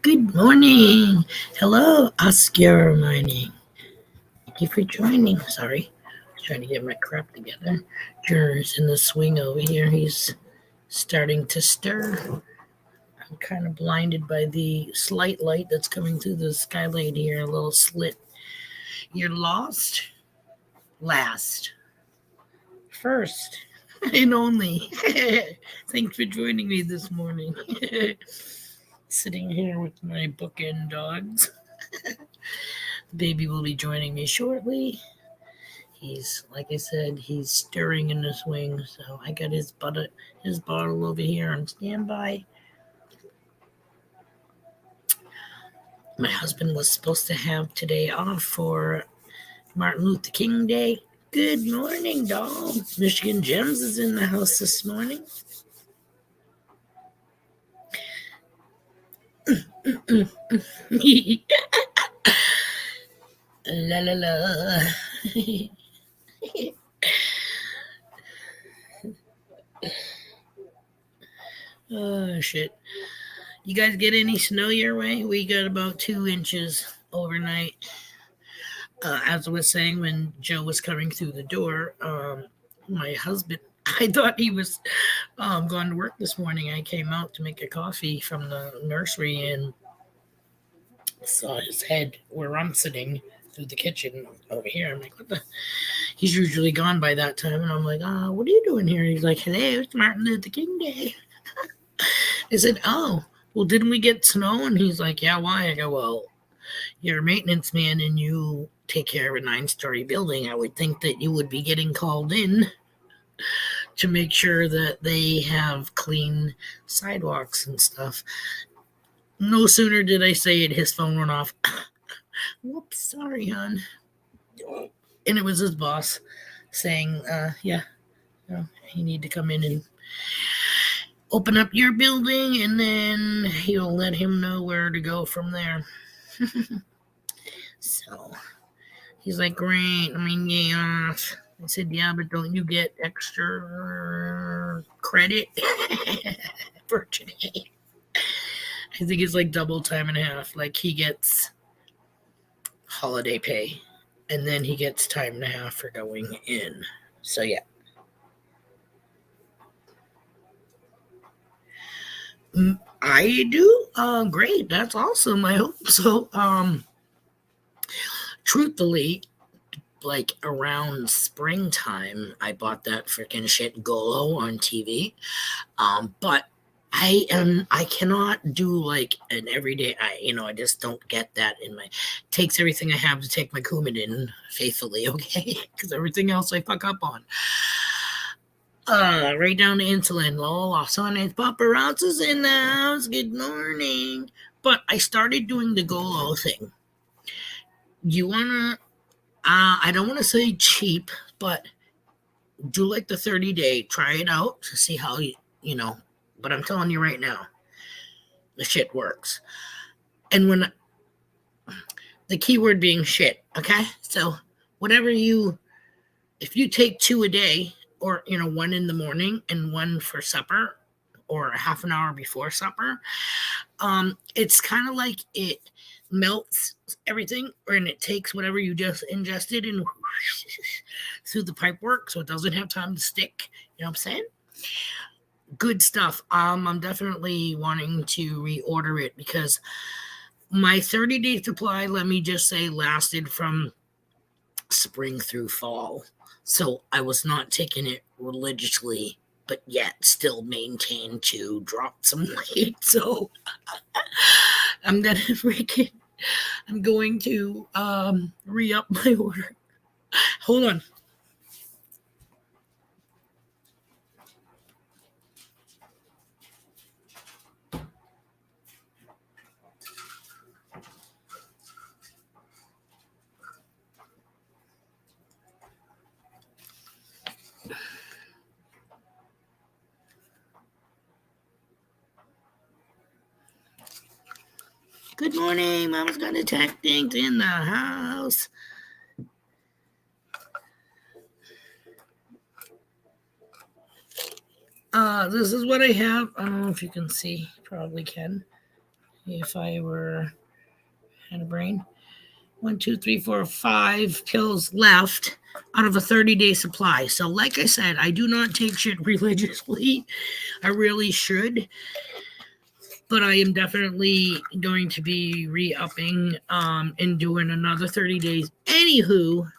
Good morning. Hello, Oscar morning. Thank you for joining. Sorry, I was trying to get my crap together. Jer's in the swing over here. He's starting to stir. I'm kind of blinded by the slight light that's coming through the skylight here, a little slit. You're lost? Last. First. And only. Thanks for joining me this morning. Sitting here with my bookend dogs. The baby will be joining me shortly. He's, like I said, he's stirring in the swing, so I got his bottle over here on standby. My husband was supposed to have today off for Martin Luther King Day. Good morning, doll. Michigan Gems is in the house this morning. La la la. Oh shit. You guys get any snow your way? We got about 2 inches overnight. As I was saying when Joe was coming through the door, my husband, I thought he was going to work this morning. I came out to make a coffee from the nursery and saw his head where I'm sitting through the kitchen over here. I'm like, what the? He's usually gone by that time. And I'm like, what are you doing here? He's like, hello, it's Martin Luther King Day. I said, oh, well, didn't we get snow? And he's like, yeah, why? I go, well, you're a maintenance man and you take care of a 9-story building. I would think that you would be getting called in to make sure that they have clean sidewalks and stuff. No sooner did I say it, his phone went off. Whoops, sorry, hon. And it was his boss saying, yeah, you need to come in and open up your building, and then he'll let him know where to go from there. So he's like, great. I mean, yeah. I said, yeah, but don't you get extra credit for today? I think it's like double time and a half. Like he gets holiday pay and then he gets time and a half for going in. So yeah. I do. Great. That's awesome. I hope so. Truthfully, like around springtime, I bought that freaking shit Golo on TV. But I cannot do like an everyday. I just don't get that in my. Takes everything I have to take my Coumadin faithfully, okay? Because everything else I fuck up on. Right down to insulin. Lola, son, it's paparazzi's in the house. Good morning. But I started doing the Golo thing. You wanna? I don't want to say cheap, but do like the 30-day. Try it out to see how you know. But I'm telling you right now, the shit works. And when the keyword being shit, okay? So whatever if you take 2 a day, or one in the morning and one for supper, or a half an hour before supper, it's kind of like it melts everything, and it takes whatever you just ingested and through the pipe work, so it doesn't have time to stick. You know what I'm saying? Good stuff. I'm definitely wanting to reorder it because my 30-day supply, let me just say, lasted from spring through fall. So I was not taking it religiously, but yet still maintained to drop some weight. So I'm gonna freaking I'm going to re-up my order. Hold on. Good morning. Mama's got attack things in the house. This is what I have. I don't know if you can see. Probably can. if I had a brain. 1, 2, 3, 4, 5 pills left out of a 30-day supply. So, like I said, I do not take shit religiously. I really should. But I am definitely going to be re-upping and doing another 30 days. Anywho,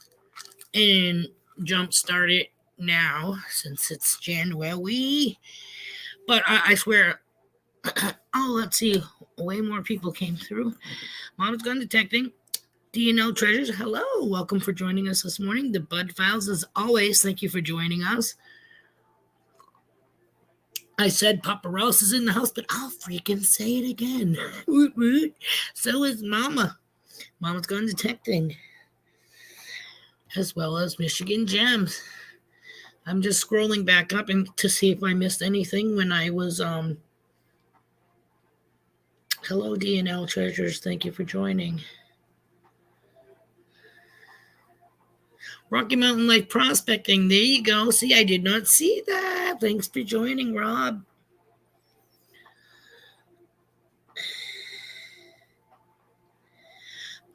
and jumpstart it now since it's January. But I swear, oh, let's see, way more people came through. Mom's Gun Detecting. DNL Treasures, hello. Welcome for joining us this morning. The Bud Files, as always, thank you for joining us. I said Papa Rouse is in the house, but I'll freaking say it again. Woot woot. So is Mama. Mama's Gun Detecting. As well as Michigan Gems. I'm just scrolling back up to see if I missed anything when I was, hello, DNL Treasures. Thank you for joining. Rocky Mountain Life Prospecting. There you go. See, I did not see that. Thanks for joining, Rob.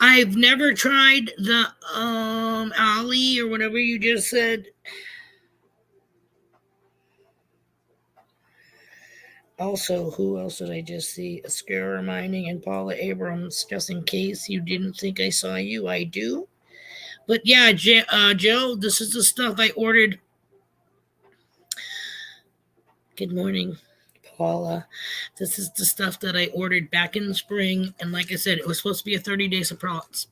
I've never tried the Ollie or whatever you just said. Also, who else did I just see? Ascara Mining and Paula Abrams. Just in case you didn't think I saw you, I do. But yeah, Joe, this is the stuff I ordered. Good morning, Paula. This is the stuff that I ordered back in the spring. And like I said, it was supposed to be a 30-day surprise.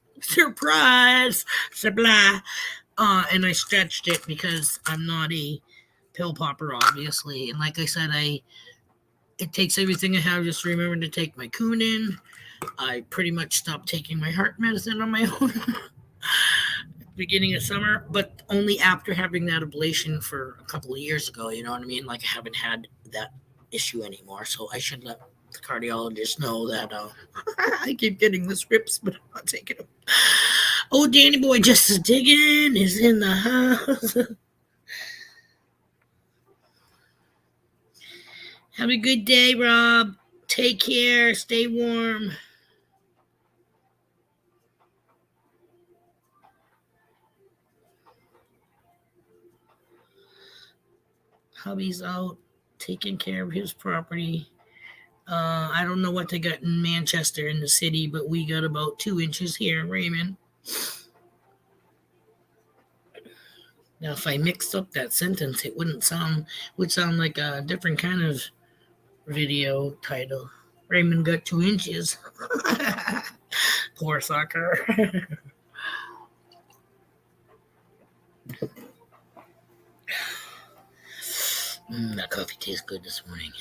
Supply. And I stretched it because I'm not a pill popper, obviously. And like I said, it takes everything I have. Just remember to take my Coumadin. I pretty much stopped taking my heart medicine on my own. Beginning of summer, but only after having that ablation for a couple of years ago, you know what I mean? Like, I haven't had that issue anymore, so I should let the cardiologist know that I keep getting the scripts, but I'm not taking them. Oh, Danny Boy just digging is in the house. Have a good day, Rob. Take care. Stay warm. Hubby's out taking care of his property. I don't know what they got in Manchester in the city, but we got about 2 inches here in Raymond. Now, if I mixed up that sentence, it would sound like a different kind of video title. Raymond got 2 inches. Poor sucker. That coffee tastes good this morning.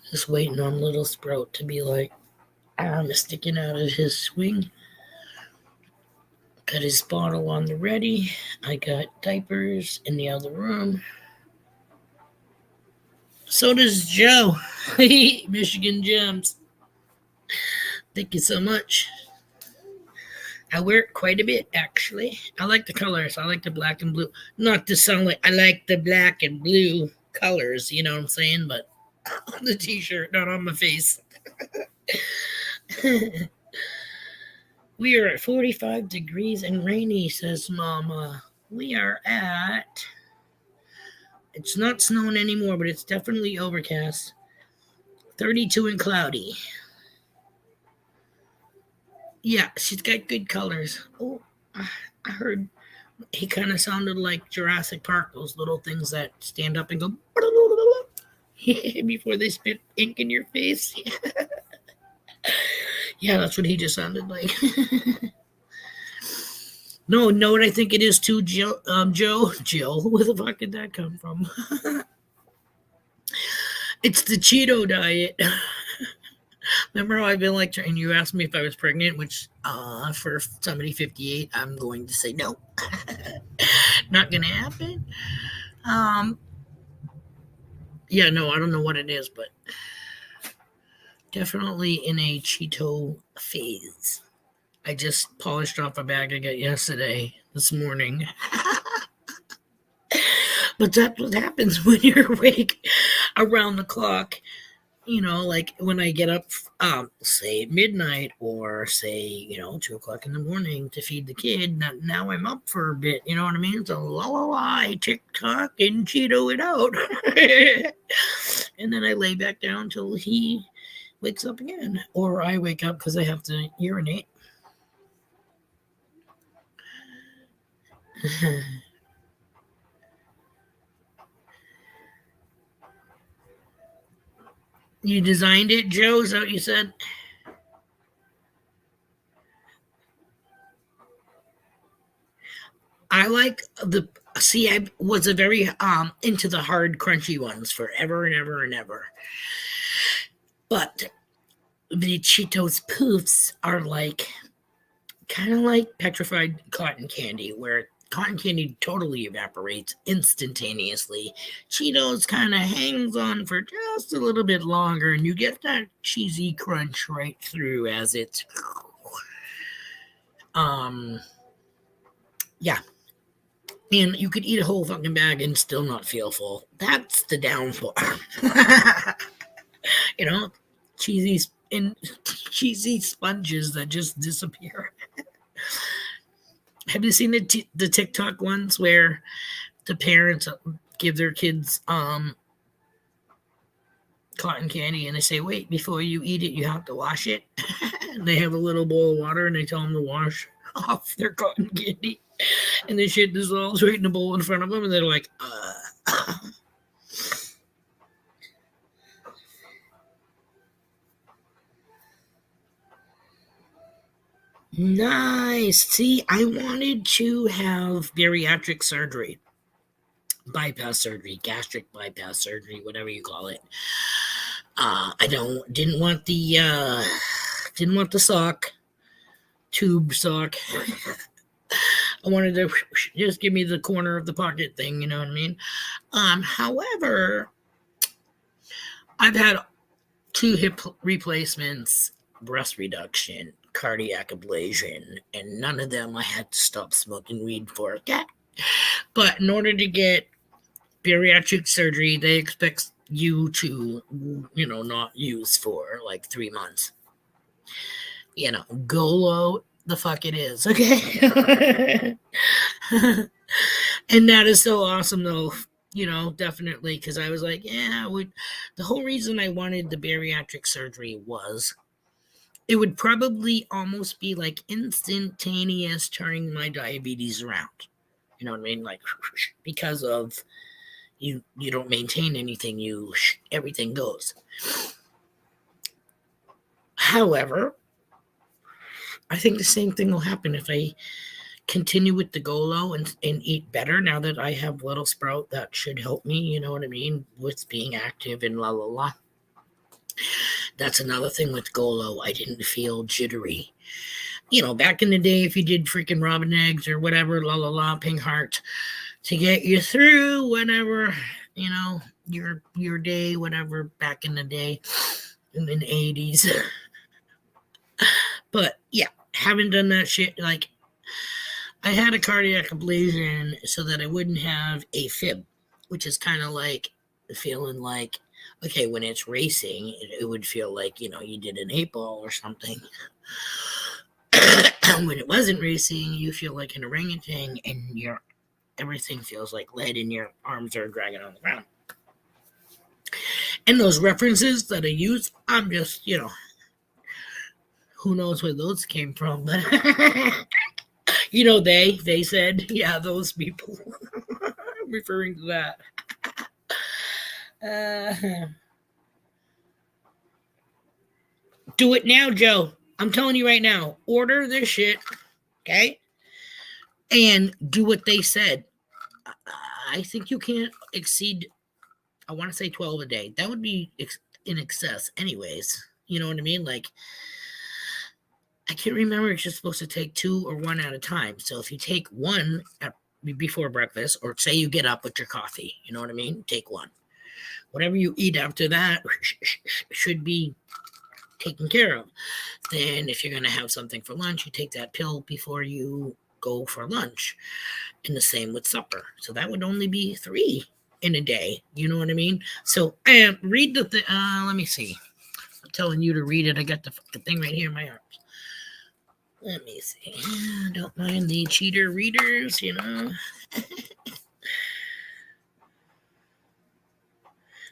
Just waiting on little Sprout to be like, arm is sticking out of his swing. Got his bottle on the ready. I got diapers in the other room. So does Joe. Michigan Gems. Thank you so much. I wear it quite a bit, actually. I like the colors. I like the black and blue. Not to sound like I like the black and blue colors, you know what I'm saying? But on the t-shirt, not on my face. We are at 45 degrees and rainy, says Mama. We are at... It's not snowing anymore, but it's definitely overcast. 32 and cloudy. Yeah, she's got good colors. Oh, I heard he kind of sounded like Jurassic Park, those little things that stand up and go before they spit ink in your face. Yeah, that's what he just sounded like. No, know what I think it is too, Joe? Jill, where the fuck did that come from? It's the Cheeto diet. Remember how I've been like, and you asked me if I was pregnant, which for somebody 58, I'm going to say no. Not going to happen. Yeah, no, I don't know what it is, but definitely in a Cheeto phase. I just polished off a bag I got this morning. But that's what happens when you're awake around the clock. like when I get up, say midnight or say, 2 o'clock in the morning to feed the kid. Now I'm up for a bit, you know what I mean? So la la la, I TikTok and Cheeto it out. And then I lay back down till he wakes up again. Or I wake up because I have to urinate. You designed it, Joe? Is that what you said? I like the see. I was a very into the hard, crunchy ones forever and ever and ever. But the Cheetos Poofs are like kind of like petrified cotton candy, where cotton candy totally evaporates instantaneously. Cheetos kind of hangs on for just a little bit longer, and you get that cheesy crunch right through as it's. Yeah, and you could eat a whole fucking bag and still not feel full. That's the downfall. you know, cheesy and cheesy sponges that just disappear. Have you seen the TikTok ones where the parents give their kids cotton candy and they say, "Wait, before you eat it, you have to wash it." And they have a little bowl of water and they tell them to wash off their cotton candy, and the shit dissolves right in the bowl in front of them, and they're like, Nice. See, I wanted to have bariatric surgery, bypass surgery, gastric bypass surgery, whatever you call it. I didn't want the sock, tube sock. I wanted to just give me the corner of the pocket thing, you know what I mean? However, I've had 2 hip replacements, breast reduction, cardiac ablation, and none of them I had to stop smoking weed for. Okay? But in order to get bariatric surgery, they expect you to, not use for like 3 months. Go low the fuck it is, okay? And that is so awesome though, definitely, because I was like, yeah, the whole reason I wanted the bariatric surgery was it would probably almost be like instantaneous turning my diabetes around. You know what I mean? Like, because of you don't maintain anything, everything goes. However, I think the same thing will happen if I continue with the Golo and eat better now that I have Little Sprout. That should help me, you know what I mean, with being active and la la la. That's another thing with Golo. I didn't feel jittery. Back in the day, if you did freaking robin eggs or whatever, la la la, pink heart, to get you through whatever, your day, whatever, back in the day, in the 80s. But yeah, haven't done that shit. Like, I had a cardiac ablation so that I wouldn't have a fib, which is kind of like feeling like, okay, when it's racing, it would feel like, you did an 8-ball or something. When it wasn't racing, you feel like an orangutan and everything feels like lead and your arms are dragging on the ground. And those references that I use, I'm just, who knows where those came from, but they said, yeah, those people. I'm referring to that. Do it now, Joe. I'm telling you right now, order this shit, okay? And do what they said. I think you can't exceed, I want to say 12 a day. That would be in excess anyways. You know what I mean? Like, I can't remember if you're supposed to take 2 or 1 at a time. So if you take 1 before breakfast, or say you get up with your coffee, you know what I mean? Take 1. Whatever you eat after that should be taken care of. Then if you're going to have something for lunch, you take that pill before you go for lunch. And the same with supper. So that would only be 3. in a day. You know what I mean? So read the thing. Let me see. I'm telling you to read it. I got the fucking thing right here in my arms. Let me see. Don't mind the cheater readers, you know.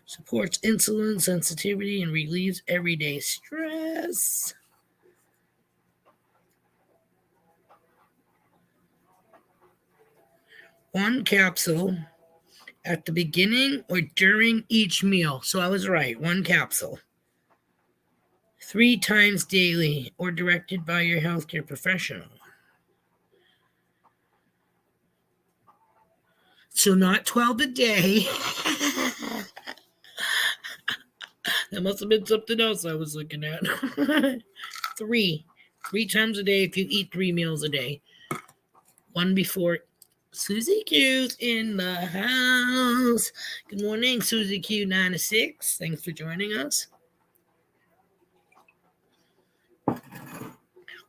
Supports insulin sensitivity and relieves everyday stress. One capsule at the beginning or during each meal. So I was right. One capsule. 3 times daily or directed by your healthcare professional. So not 12 a day. That must have been something else I was looking at. 3 times a day if you eat 3 meals a day. One before. Susie Q's in the house. Good morning, Susie Q96. Thanks for joining us.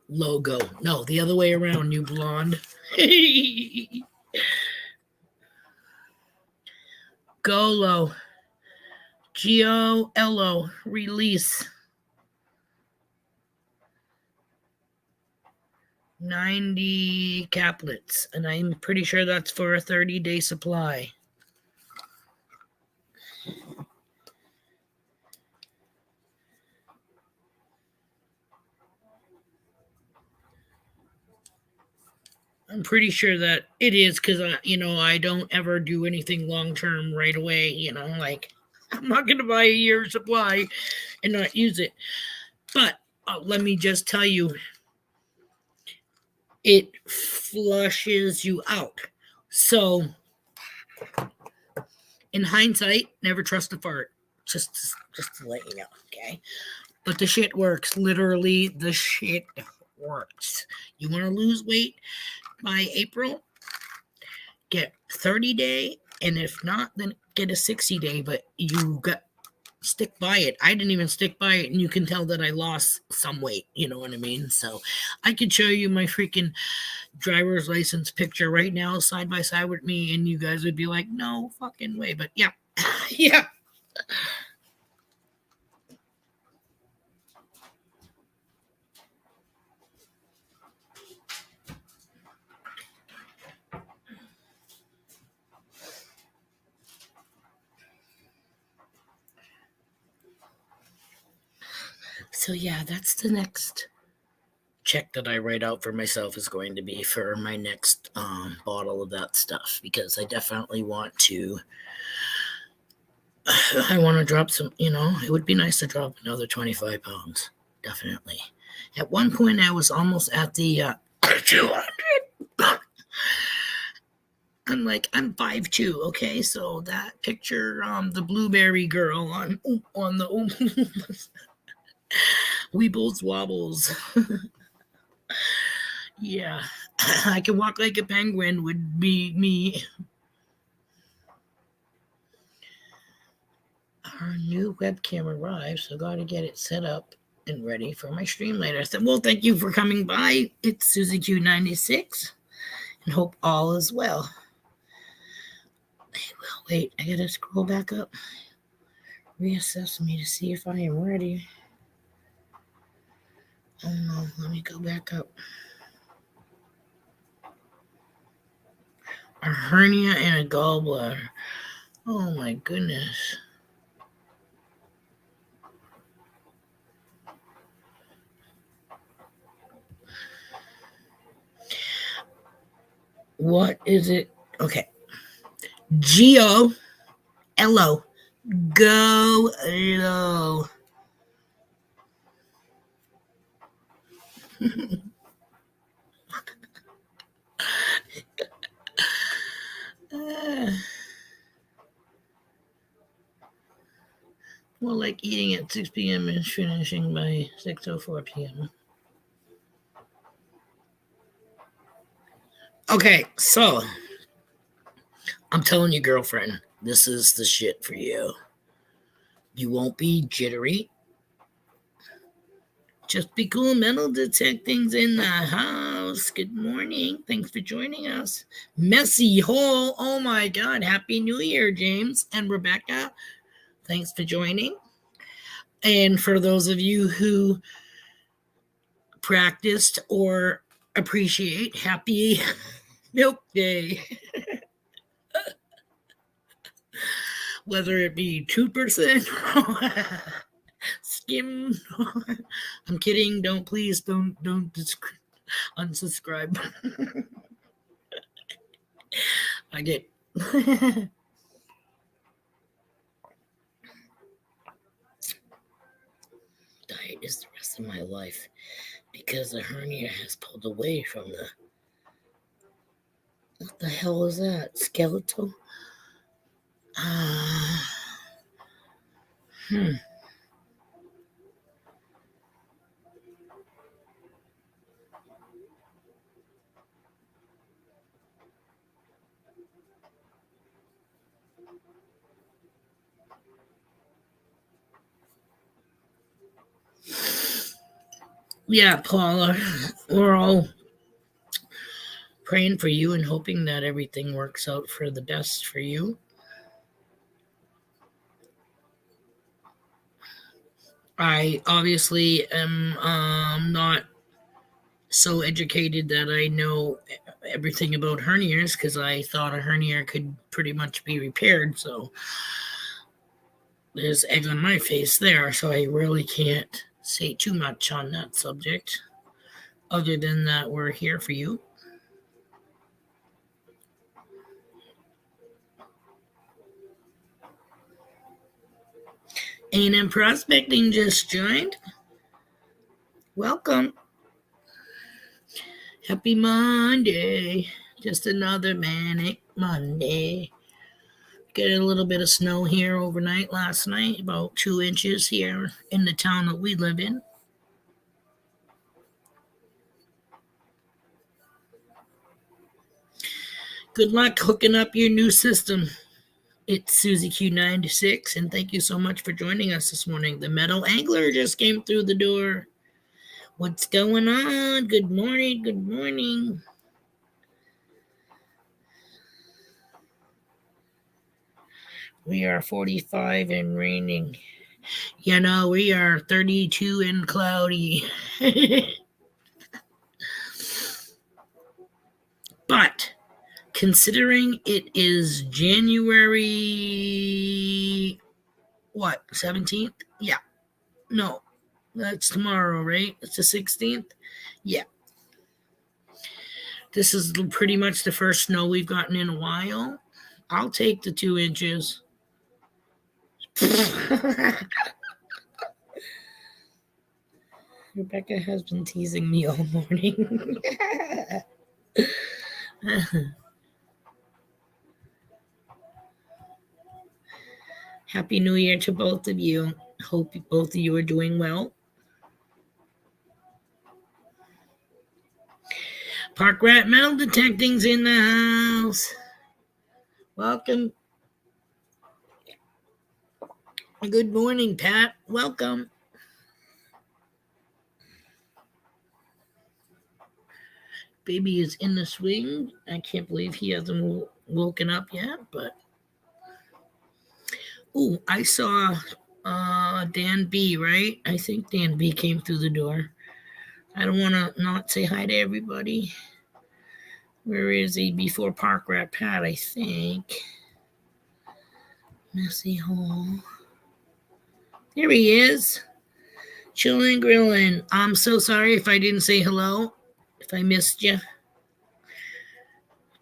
Logo. No, the other way around, you blonde. Golo. G-O-L-O. Release. 90 caplets. And I'm pretty sure that's for a 30-day supply. I'm pretty sure that it is because, I don't ever do anything long-term right away. Like I'm not going to buy a year's supply and not use it. But let me just tell you, it flushes you out. So in hindsight, never trust a fart. Just to let you know, okay? But the shit works. Literally, the shit works. You want to lose weight by April? Get 30-day, and if not, then get a 60-day. But you got stick by it. I didn't even stick by it, and you can tell that I lost some weight. You know what I mean? So I could show you my freaking driver's license picture right now, side by side with me, and you guys would be like, "No fucking way!" But yeah, yeah. So yeah, that's the next check that I write out for myself is going to be for my next bottle of that stuff, because I definitely want to. I want to drop some. It would be nice to drop another 25 pounds. Definitely. At one point, I was almost at the 200. I'm 5'2", okay? So that picture, the blueberry girl on the Weebles Wobbles. Yeah. I can walk like a penguin would be me. Our new webcam arrived, so gotta get it set up and ready for my stream later. I said, well, thank you for coming by. It's Susie Q96, and hope all is well. Wait, I gotta scroll back up. Reassess me to see if I am ready. Oh no, let me go back up. A hernia and a gallbladder. Oh my goodness. What is it? Okay. G-O-L-O. Go low. Well, like eating at 6 p.m. and finishing by 6:04 p.m. Okay, so I'm telling you, girlfriend, this is the shit for you. You won't be jittery. Just be cool. Metal detecting's in the house. house. Good morning. Thanks for joining us. Messy hole. Oh my God. Happy New Year, James and Rebecca. Thanks for joining. And for those of you who practiced or appreciate, happy Milk Day. Whether it be 2%, skim. I'm kidding. Don't unsubscribe. I get. Diet is the rest of my life because the hernia has pulled away from the. What the hell is that? Skeletal? Yeah, Paula, we're all praying for you and hoping that everything works out for the best for you. I obviously am not so educated that I know everything about hernias because I thought a hernia could pretty much be repaired. So there's egg on my face there. So I really can't say too much on that subject other than that we're here for you. A&M Prospecting just joined. Welcome. Happy Monday. Just another manic Monday. Get a little bit of snow here overnight last night, about 2 inches here in the town that we live in. Good luck hooking up your new system. It's Susie Q96, and thank you so much for joining us this morning. The Meadow Angler just came through the door. What's going on? Good morning. Good morning. We are 45 and raining. You know, we are 32 and cloudy. But considering it is January, 17th? Yeah. No, that's tomorrow, right? It's the 16th? Yeah. This is pretty much the first snow we've gotten in a while. I'll take the 2 inches. Rebecca has been teasing me all morning. Happy New Year to both of you. Hope both of you are doing well. Park Rat Metal Detecting's in the house. Welcome. Good morning, Pat. Welcome. Baby is in the swing. I can't believe he hasn't woken up yet, but. Oh, I saw Dan B, right? I think Dan B came through the door. I don't want to not say hi to everybody. Where is he? Before Park Rat Pat, I think. Messy hole. There he is. Chilling, grilling. I'm so sorry if I didn't say hello. If I missed you.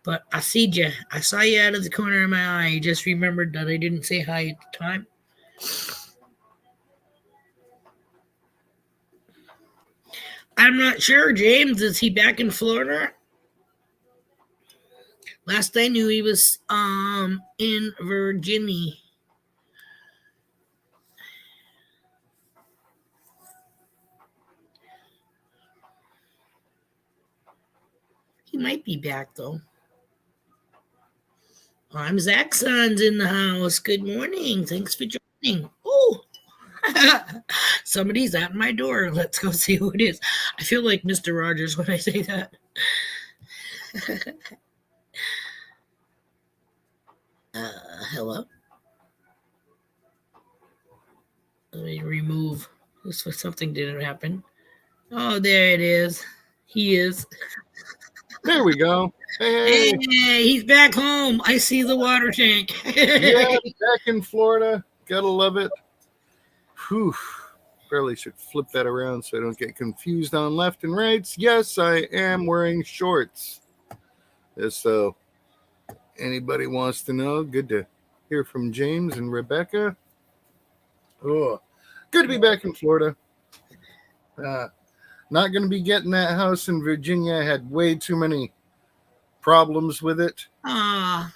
But I see you. I saw you out of the corner of my eye. I just remembered that I didn't say hi at the time. I'm not sure, James. Is he back in Florida? Last I knew, he was in Virginia. He might be back, though. I'm Zach's son's in the house. Good morning. Thanks for joining. Oh, somebody's at my door. Let's go see who it is. I feel like Mr. Rogers when I say that. Hello. Let me remove this for something didn't happen. Oh, there it is. He is. There we go. Hey, Hey, he's back home. I see the water tank. yeah, back in Florida. Gotta love it. Whew. Probably should flip that around so I don't get confused on left and rights. Yes, I am wearing shorts. So anybody wants to know, good to hear from James and Rebecca. Oh, good to be back in Florida. Not going to be getting that house in Virginia. I had way too many problems with it. Ah,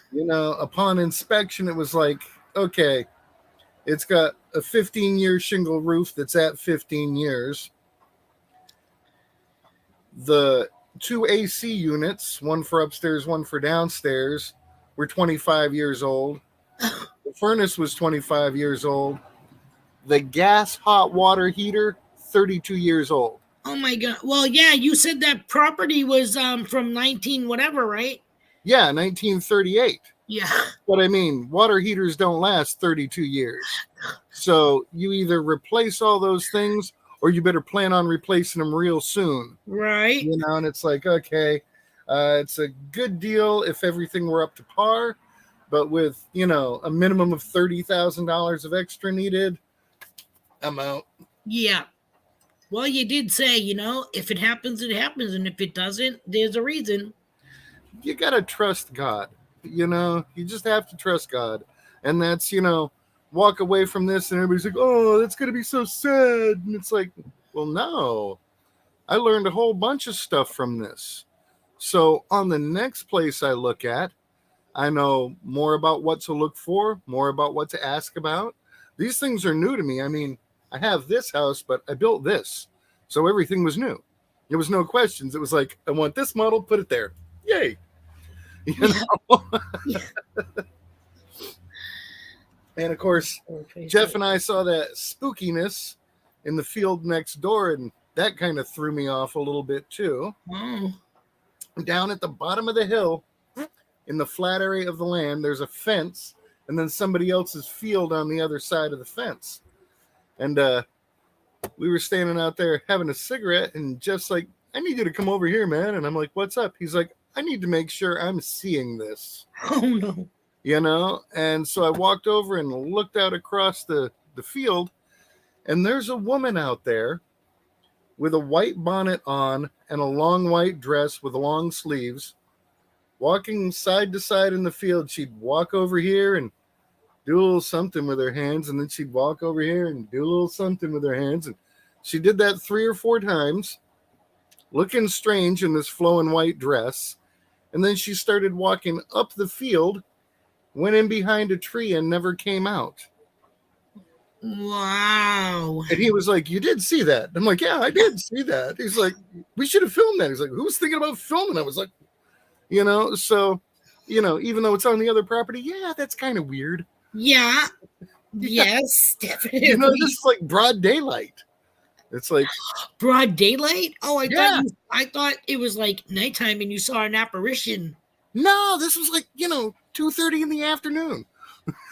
Upon inspection, it was like, okay, it's got a 15-year shingle roof that's at 15 years. The two AC units, one for upstairs, one for downstairs, were 25 years old. The furnace was 25 years old. The gas hot water heater, 32 years old. oh my God. Well, yeah, you said that property was from 19 whatever, right? Yeah, 1938. Yeah. But I mean, water heaters don't last 32 years. So you either replace all those things or you better plan on replacing them real soon. Right. And it's like, okay, it's a good deal if everything were up to par. But with, a minimum of $30,000 of extra needed, I'm out. Yeah. Well, you did say, if it happens, it happens. And if it doesn't, there's a reason. You got to trust God. You just have to trust God. And that's, walk away from this and everybody's like, oh, that's going to be so sad. And it's like, well, no. I learned a whole bunch of stuff from this. So on the next place I look at, I know more about what to look for, more about what to ask about. These things are new to me. I mean, I have this house, but I built this. So everything was new. There was no questions. It was like, I want this model, put it there. Yay. Yeah. And of course, Jeff and I saw that spookiness in the field next door, and that kind of threw me off a little bit too. Oh. Down at the bottom of the hill, in the flat area of the land, there's a fence, and then somebody else's field on the other side of the fence. And we were standing out there having a cigarette, and Jeff's like, I need you to come over here, man. And I'm like, what's up? He's like, I need to make sure I'm seeing this. Oh, no. And so I walked over and looked out across the field, and there's a woman out there with a white bonnet on and a long white dress with long sleeves, walking side to side in the field. She'd walk over here and do a little something with her hands, and then she'd walk over here and do a little something with her hands. And she did that 3 or 4 times, looking strange in this flowing white dress. And then she started walking up the field, went in behind a tree, and never came out. Wow. And he was like, you did see that? I'm like, yeah, I did see that. He's like, we should have filmed that. He's like, who was thinking about filming? I was like, so, even though it's on the other property, yeah, that's kind of weird. Yeah. Yes, definitely. This is like broad daylight. It's like broad daylight. Oh, I thought it was like nighttime and you saw an apparition. No, this was like 2:30 in the afternoon.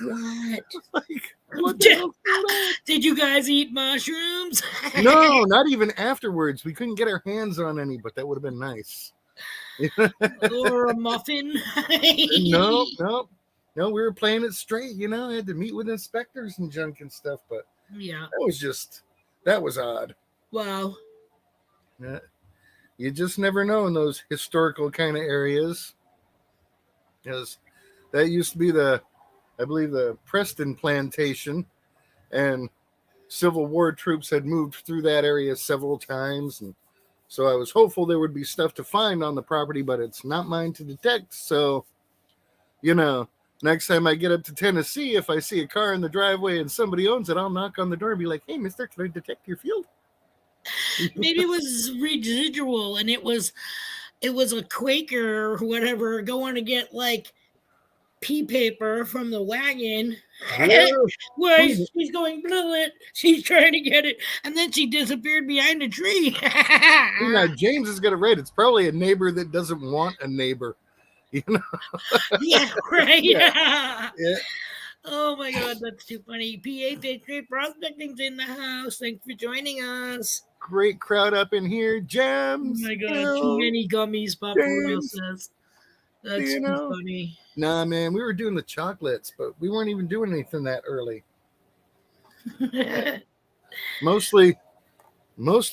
What? Like, what the hell's going on? Did you guys eat mushrooms? No, not even afterwards. We couldn't get our hands on any, but that would have been nice. Or a muffin? No. We were playing it straight. I had to meet with inspectors and junk and stuff, but yeah, that was odd. Wow. Yeah. You just never know in those historical kind of areas. Because that used to be I believe the Preston plantation, and Civil War troops had moved through that area several times. And so I was hopeful there would be stuff to find on the property, but it's not mine to detect. So, next time I get up to Tennessee, if I see a car in the driveway and somebody owns it, I'll knock on the door and be like, hey, mister, can I detect your field? Maybe it was residual and it was a Quaker or whatever going to get like pee paper from the wagon. Yeah. Where she's going, blah, she's trying to get it, and then she disappeared behind a tree. Now, James is going to write. It's probably a neighbor that doesn't want a neighbor. You know? Yeah, right. Yeah. Oh my God, that's too funny. PA Victory Prospecting's in the house. Thanks for joining us. Great crowd up in here. Oh Gems. my God, Bill, too many gummies, Paparazzo James. says. That's too funny. Nah, man, we were doing the chocolates, but we weren't even doing anything that early. Most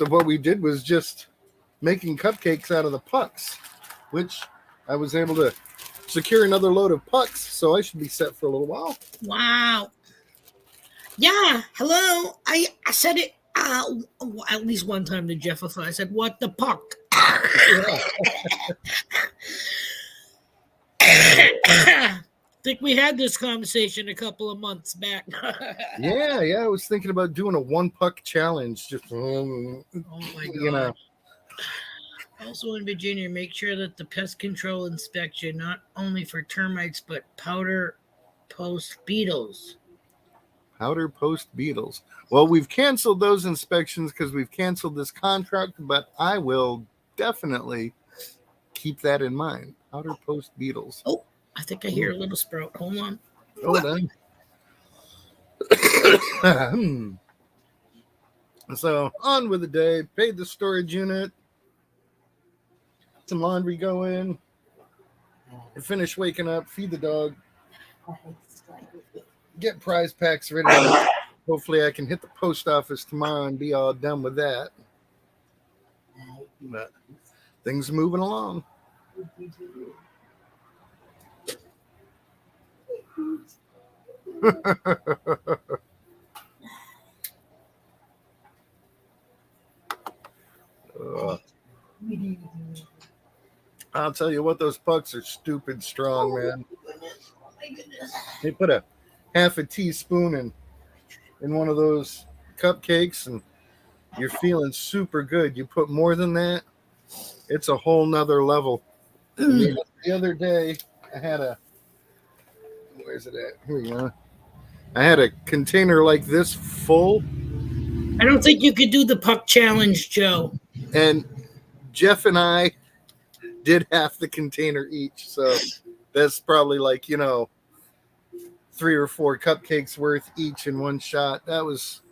of what we did was just making cupcakes out of the pucks, which I was able to secure another load of pucks, so I should be set for a little while. Wow. Yeah, hello. I said it at least one time to Jeff. I said, "What the puck?" I think we had this conversation a couple of months back. Yeah. I was thinking about doing a 1 puck challenge. Just oh my God. You know. Also in Virginia, make sure that the pest control inspection, not only for termites, but powder post beetles. Powder post beetles. Well, we've canceled those inspections because we've canceled this contract, but I will definitely keep that in mind. Powder post beetles. Oh, I think I hear a little sprout. Hold on. Hold on. So on with the day. Paid the storage unit. Some laundry going. Finish waking up. Feed the dog. Get prize packs ready. Hopefully I can hit the post office tomorrow and be all done with that. But things are moving along. I'll tell you what, those pucks are stupid strong, man. They put a half a teaspoon in one of those cupcakes and you're feeling super good. You put more than that, it's a whole nother level. The other day I had where's it at? Here we go. I had a container like this full. I don't think you could do the puck challenge, Joe. And Jeff and I did half the container each. So that's probably like, 3 or 4 cupcakes worth each in one shot. That was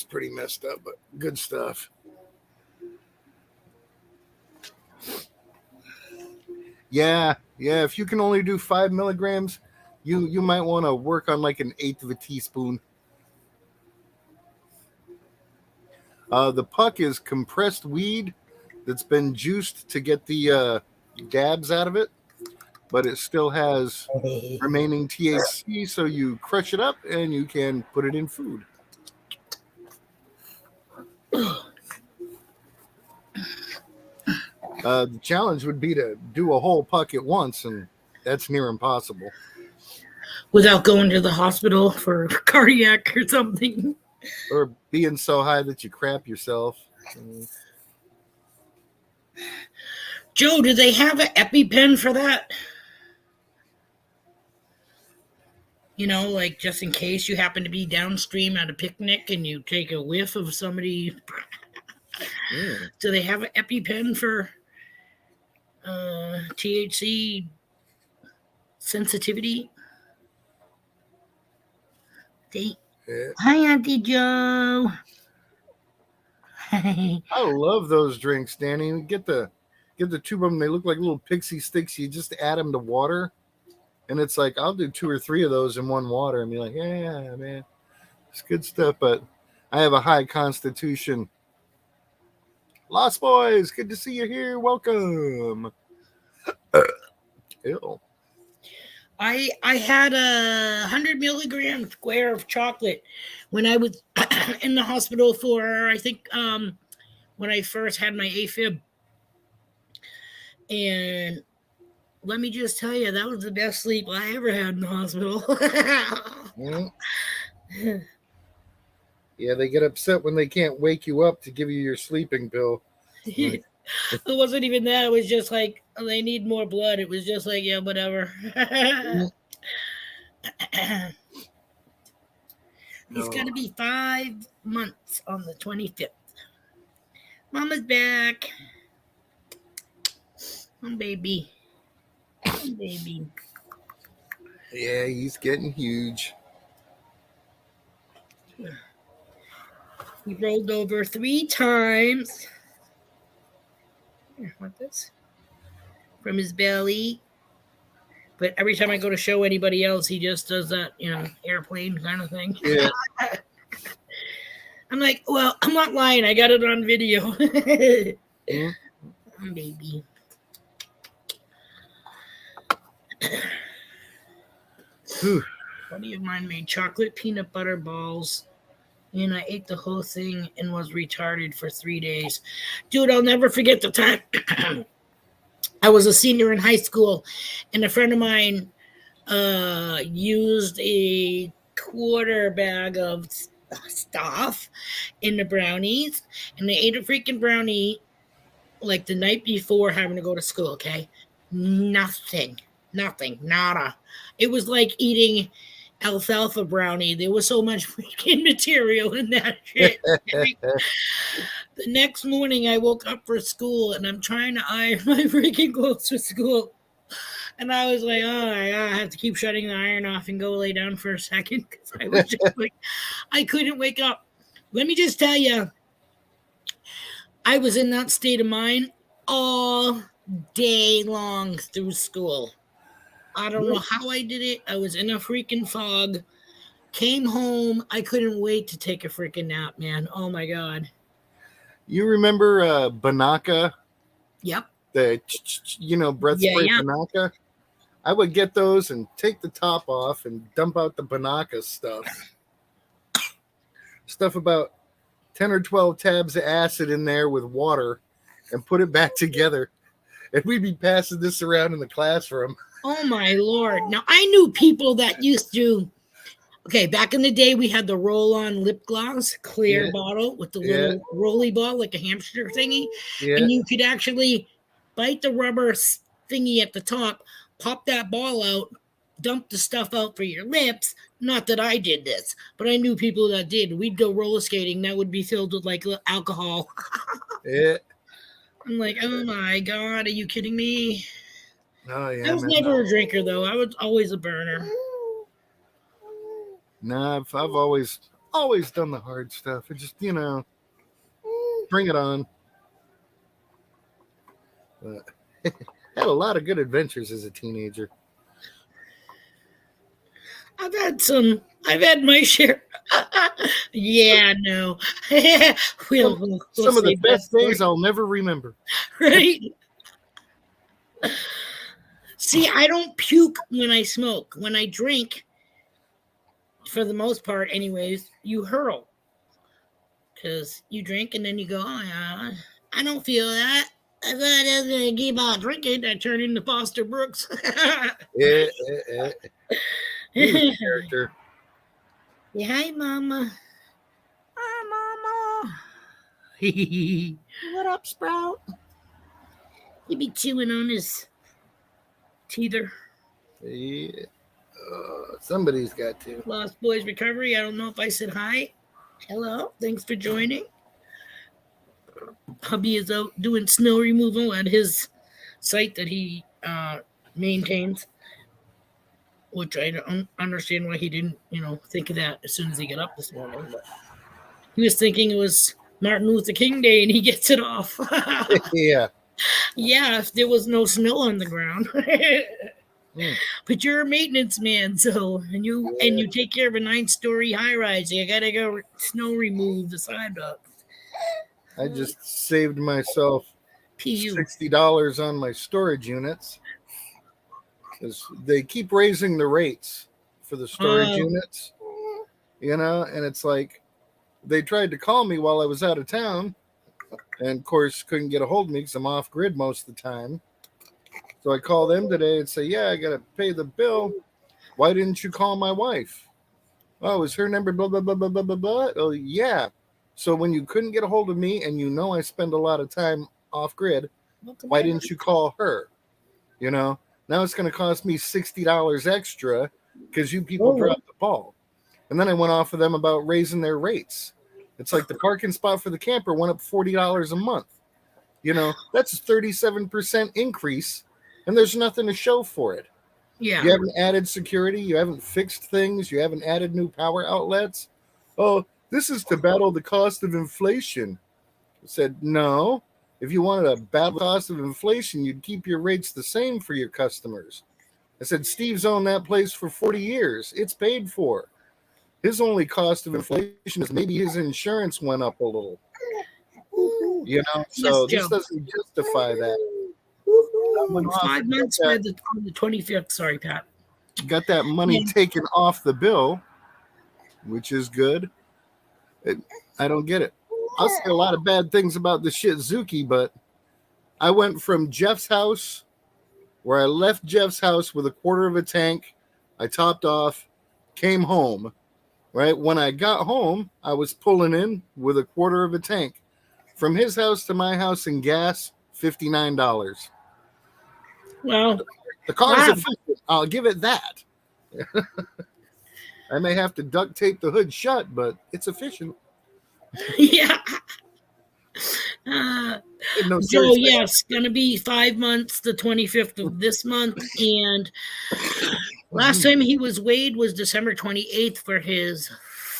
pretty messed up, but good stuff. Yeah. If you can only do 5 milligrams, you might want to work on like 1/8 of a teaspoon. The puck is compressed weed that's been juiced to get the dabs out of it, but it still has remaining THC, so you crush it up and you can put it in food. The challenge would be to do a whole puck at once, and that's near impossible. Without going to the hospital for cardiac or something. Or being so high that you crap yourself. Joe, do they have an EpiPen for that? Like just in case you happen to be downstream at a picnic and you take a whiff of somebody. Do they have an EpiPen for THC sensitivity? Hi, Auntie Joe. I love those drinks, Danny. Get the 2 of them. They look like little pixie sticks. You just add them to water, and it's like I'll do 2 or 3 of those in one water and be like, yeah, man, it's good stuff. But I have a high constitution. Lost Boys, good to see you here. Welcome. Ew. I had a 100 milligram square of chocolate when I was in the hospital for, I think, when I first had my AFib. And let me just tell you, that was the best sleep I ever had in the hospital. Yeah, they get upset when they can't wake you up to give you your sleeping pill. It wasn't even that. It was just like, they need more blood. It was just like, yeah, whatever. He's No. going to be 5 months on the 25th. Mama's back. Oh, baby. Oh, baby. Yeah, he's getting huge. He rolled over 3 times. Here, want this? From his belly. But every time I go to show anybody else, he just does that, airplane kind of thing. Yeah. I'm like, well, I'm not lying. I got it on video. Hmm? Oh, baby. Whew. A buddy of mine made chocolate peanut butter balls, and I ate the whole thing and was retarded for 3 days. Dude, I'll never forget the time. I was a senior in high school, and a friend of mine used a quarter bag of stuff in the brownies, and they ate a freaking brownie like the night before having to go to school. Okay, nothing, nada. It was like eating alfalfa brownie. There was so much freaking material in that shit. The next morning, I woke up for school and I'm trying to iron my freaking clothes for school. And I was like, oh my God, I have to keep shutting the iron off and go lay down for a second because I was just like, I couldn't wake up. Let me just tell you, I was in that state of mind all day long through school. I don't know how I did it. I was in a freaking fog. Came home. I couldn't wait to take a freaking nap, man. Oh my God. You remember Banaka? Yep. The breath Yeah, spray yeah. Banaka? I would get those and take the top off and dump out the Banaka stuff. Stuff about 10 or 12 tabs of acid in there with water and put it back together. And we'd be passing this around in the classroom. Oh my Lord. Now, I knew people that used to. Okay, back in the day, we had the roll-on lip gloss, clear Yeah. bottle with the Yeah. little rolly ball, like a hamster thingy. Yeah. And you could actually bite the rubber thingy at the top, pop that ball out, dump the stuff out for your lips. Not that I did this, but I knew people that did. We'd go roller skating. That would be filled with like alcohol. Yeah. I'm like, oh my God, are you kidding me? Oh, yeah. I was never a drinker, though. I was always a burner. Nah, I've always done the hard stuff. It just, bring it on. But had a lot of good adventures as a teenager. I've had my share. Yeah, no. we'll Some of the save that best story. days I'll never remember. Right? See, I don't puke when I smoke. When I drink, for the most part, anyways, you hurl. Because you drink and then you go, oh, yeah, I don't feel that. I thought I was going to keep on drinking. I turn into Foster Brooks. Yeah. He's a character. Yeah, hi, Mama. Hi, Mama. What up, Sprout? He be chewing on his teether. Yeah. Somebody's got to. Lost Boys Recovery. I don't know if I said hi. Hello. Thanks for joining. Hubby is out doing snow removal at his site that he maintains, which I don't understand why he didn't, think of that as soon as he got up this morning. But he was thinking it was Martin Luther King Day, and he gets it off. Yeah. Yeah, if there was no snow on the ground. But you're a maintenance man, so and you take care of a 9-story high rise. You gotta go snow remove the sidewalk. I just saved myself PU. $60 on my storage units because they keep raising the rates for the storage units, and it's like they tried to call me while I was out of town, and of course couldn't get a hold of me because I'm off grid most of the time. So I call them today and say, yeah, I got to pay the bill. Why didn't you call my wife? Oh, is her number blah, blah, blah, blah, blah, blah, blah? Oh, yeah. So when you couldn't get a hold of me and I spend a lot of time off grid, why didn't you call her? Now it's going to cost me $60 extra because you people Oh, dropped the ball. And then I went off of them about raising their rates. It's like the parking spot for the camper went up $40 a month. That's a 37% increase, and there's nothing to show for it. yeah. You haven't added security, you haven't fixed things, you haven't added new power outlets. Oh, this is to battle the cost of inflation. I said, no. If you wanted to battle the cost of inflation, you'd keep your rates the same for your customers. I said, Steve's owned that place for 40 years. It's paid for. His only cost of inflation is maybe his insurance went up a little. Yes, So this Joe. doesn't justify that. I went off 5 and months by on the 25th. Sorry, Pat. got that money Yeah. taken off the bill, which is good. I don't get it. I'll say a lot of bad things about the Shitzuki, but I went from Jeff's house, where I left Jeff's house with a quarter of a tank. I topped off, came home. Right when I got home, I was pulling in with a quarter of a tank. From his house to my house in gas, $59. Well, The car's wow. efficient. I'll give it that. I may have to duct tape the hood shut, but it's efficient. Yeah. Uh, No, Joe, seriously. yes, gonna be 5 months, the 25th of this month, and last time he was weighed was December 28th for his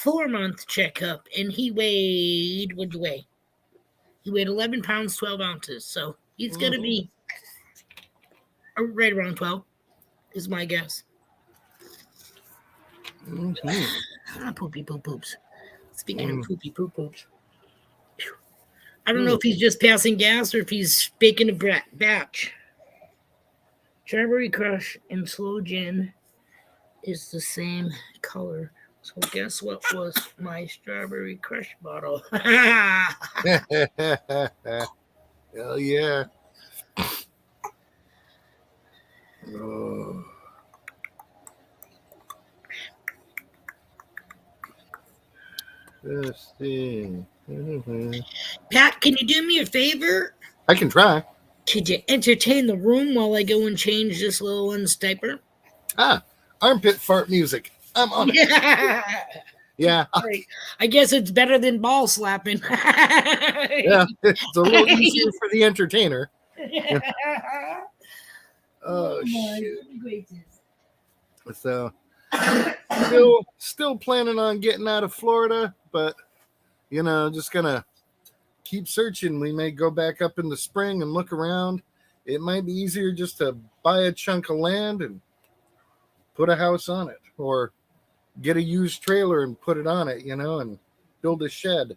4-month checkup, and he weighed, what'd you weigh? He weighed 11 pounds, 12 ounces, so he's gonna be right around 12, is my guess. Poopy poop poops. Speaking of poopy poop poops. I don't know if he's just passing gas or if he's baking a batch. Strawberry Crush and Slow Gin is the same color. So guess what was my Strawberry Crush bottle? Hell yeah. Oh. Let's see. Pat, can you do me a favor? I can try. Could you entertain the room while I go and change this little one's diaper? Armpit fart music. I'm on it. Yeah. Right. I guess it's better than ball slapping. Yeah, it's a little easier for the entertainer. Oh, shit. So, still planning on getting out of Florida, but, just gonna keep searching. We may go back up in the spring and look around. It might be easier just to buy a chunk of land and put a house on it, or get a used trailer and put it on it, and build a shed.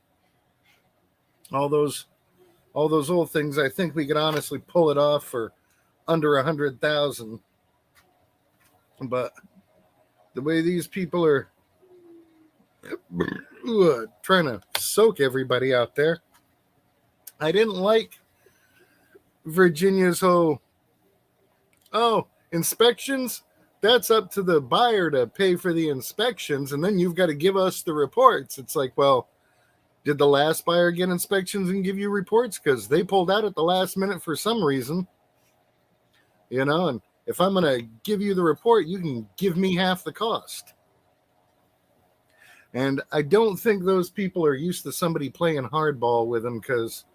All those old things. I think we could honestly pull it off for under 100,000. But the way these people are trying to soak everybody out there, I didn't like Virginia's whole, inspections. That's up to the buyer to pay for the inspections, and then you've got to give us the reports. It's like, well, did the last buyer get inspections and give you reports? Because they pulled out at the last minute for some reason. And if I'm going to give you the report, you can give me half the cost. And I don't think those people are used to somebody playing hardball with them, because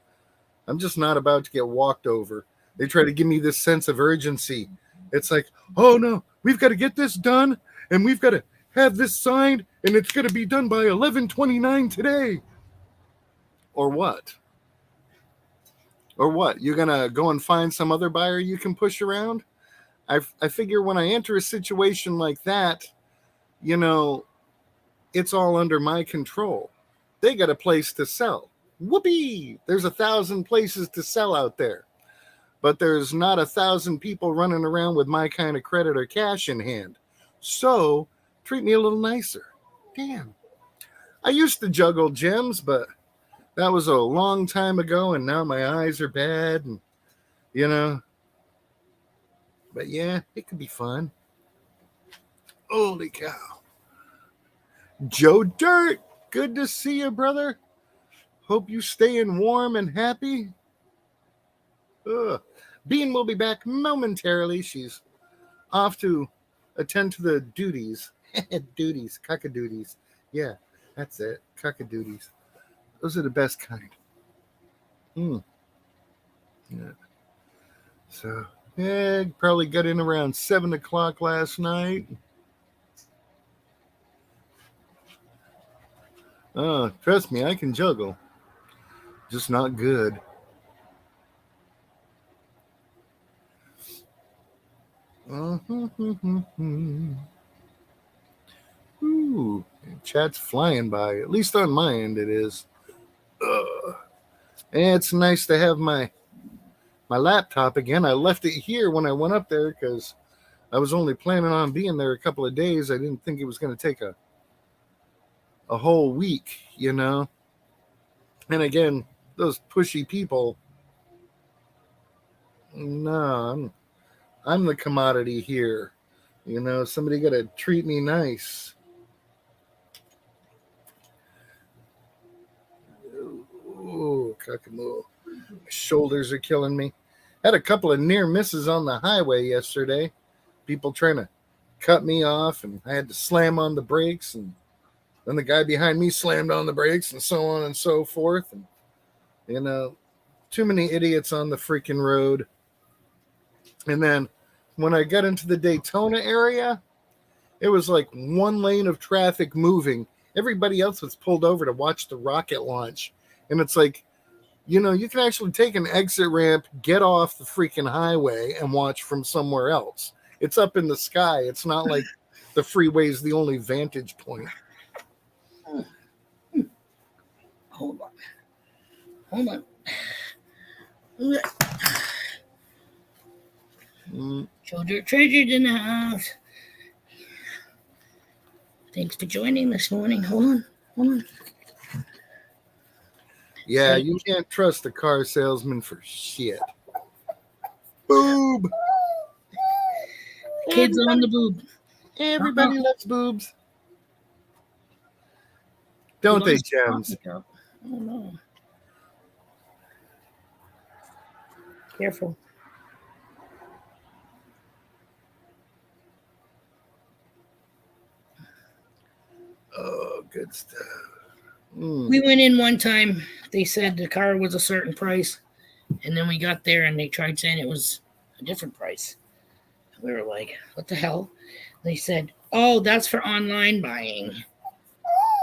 I'm just not about to get walked over. They try to give me this sense of urgency. It's like, oh no, we've got to get this done, and we've got to have this signed, and it's going to be done by 11/29 today. Or what? You're going to go and find some other buyer you can push around? I figure when I enter a situation like that, it's all under my control. They got a place to sell. Whoopee! There's 1,000 places to sell out there. But there's not 1,000 people running around with my kind of credit or cash in hand. So treat me a little nicer. Damn. I used to juggle gems, but that was a long time ago, and now my eyes are bad, and But yeah, it could be fun. Holy cow. Joe Dirt, good to see you, brother. Hope you staying warm and happy. Bean will be back momentarily. She's off to attend to the duties. Duties, cockadoodies. Yeah, that's it. Cockadoodies. Those are the best kind. Yeah. So, yeah, probably got in around 7 o'clock last night. Trust me, I can juggle. Just not good. Ooh, chat's flying by. At least on my end, it is. And it's nice to have my laptop again. I left it here when I went up there because I was only planning on being there a couple of days. I didn't think it was going to take a whole week, you know. And again, those pushy people. No, I'm the commodity here. You know, somebody got to treat me nice. Oh, cockamoo. My shoulders are killing me. Had a couple of near misses on the highway yesterday. People trying to cut me off, and I had to slam on the brakes, and then the guy behind me slammed on the brakes, and so on and so forth. And, you know, too many idiots on the freaking road. And then when I got into the Daytona area, it was like one lane of traffic moving. Everybody else was pulled over to watch the rocket launch. And it's like, you know, you can actually take an exit ramp, get off the freaking highway, and watch from somewhere else. It's up in the sky. It's not like the freeway is the only vantage point. Hold on. Shoulder treasured in the house. Thanks for joining this morning. Hold on. Yeah, you can't trust a car salesman for shit. Boob. Kids on the boob. Everybody loves boobs. Don't they, Gems? Oh, no. Careful. Oh, good stuff. We went in one time. They said the car was a certain price. And then we got there and they tried saying it was a different price. We were like, what the hell? They said, oh, that's for online buying.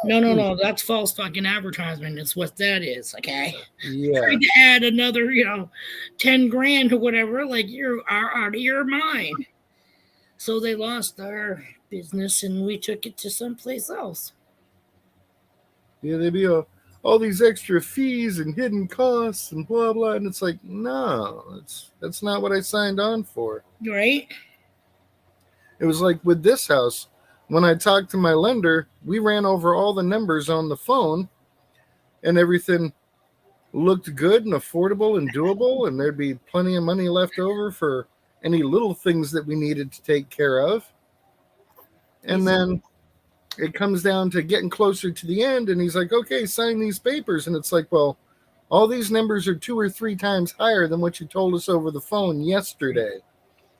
No, that's false fucking advertisement. It's what that is, okay? Yeah. Trying to add another, 10 grand or whatever, like you are out of your mind. So they lost our business and we took it to someplace else. Yeah, they'd be all these extra fees and hidden costs and blah, blah. And it's like, no, that's not what I signed on for. Right? It was like with this house. When I talked to my lender, we ran over all the numbers on the phone and everything looked good and affordable and doable. And there'd be plenty of money left over for any little things that we needed to take care of. And then it comes down to getting closer to the end. And he's like, okay, sign these papers. And it's like, well, all these numbers are 2 or 3 times higher than what you told us over the phone yesterday.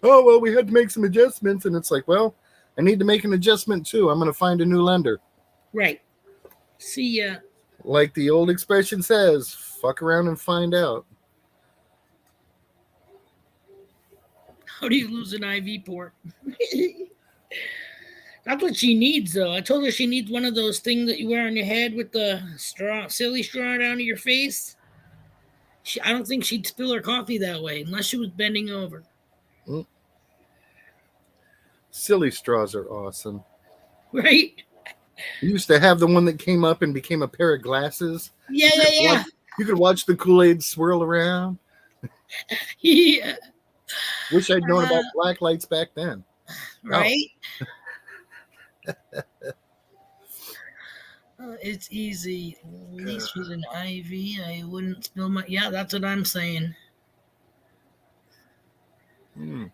Oh, well, we had to make some adjustments. And it's like, well, I need to make an adjustment too. I'm going to find a new lender. Right. See ya. Like the old expression says, fuck around and find out. How do you lose an IV port? That's what she needs, though. I told her she needs one of those things that you wear on your head with the silly straw down to your face. I don't think she'd spill her coffee that way unless she was bending over. Silly straws are awesome. Right? You used to have the one that came up and became a pair of glasses. Yeah. You could watch the Kool-Aid swirl around. Yeah. Wish I'd known about black lights back then. Right? It's easy. At least with an IV, I wouldn't spill my... Yeah, that's what I'm saying.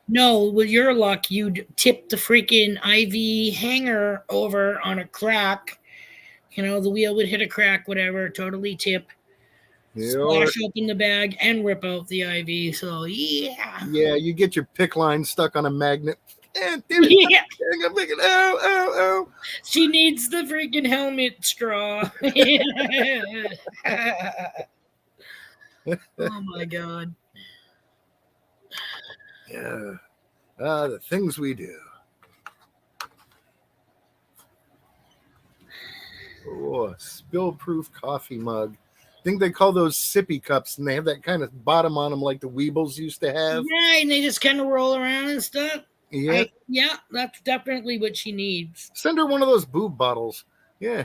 No, with your luck, you'd tip the freaking IV hanger over on a crack. The wheel would hit a crack, whatever, totally tip. Splash open the bag and rip out the IV. So, yeah. Yeah, you get your pick line stuck on a magnet. Yeah. I'm thinking, oh. She needs the freaking helmet straw. Oh my god. Yeah. The things we do. Oh, spill-proof coffee mug. I think they call those sippy cups, and they have that kind of bottom on them like the Weebles used to have. Right, and they just kind of roll around and stuff. Yeah. Yeah, that's definitely what she needs. Send her one of those boob bottles. Yeah.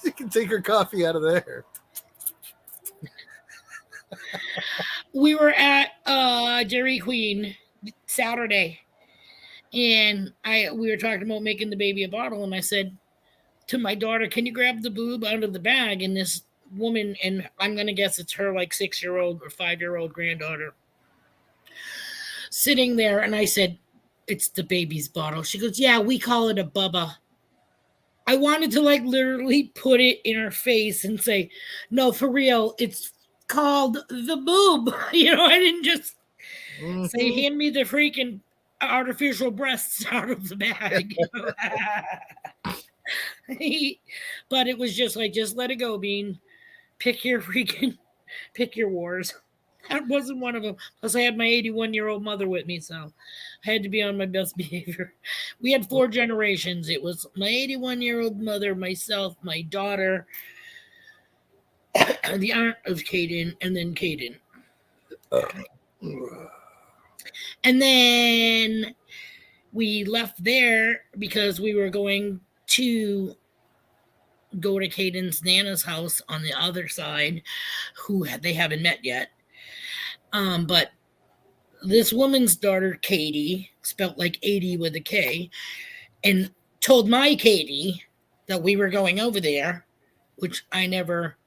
You can take her coffee out of there. We were at Dairy Queen Saturday, and we were talking about making the baby a bottle, and I said to my daughter, "Can you grab the boob out of the bag?" And this woman, and I'm gonna guess it's her like 6-year-old or 5-year-old granddaughter, sitting there, and I said, "It's the baby's bottle." She goes, "Yeah, we call it a bubba." I wanted to like literally put it in her face and say, "No, for real, it's called the boob." You know, I didn't just say, "Hand me the freaking artificial breasts out of the bag." But it was just like, just let it go, Bean. Pick your wars. That wasn't one of them. Plus, I had my 81-year-old mother with me, so I had to be on my best behavior. We had 4 generations. It was my 81-year-old mother, myself, my daughter, the aunt of Caden, and then Caden. And then we left there because we were going to go to Caden's Nana's house on the other side, who they haven't met yet. But this woman's daughter, Katie, spelt like 80 with a K, and told my Katie that we were going over there, which I never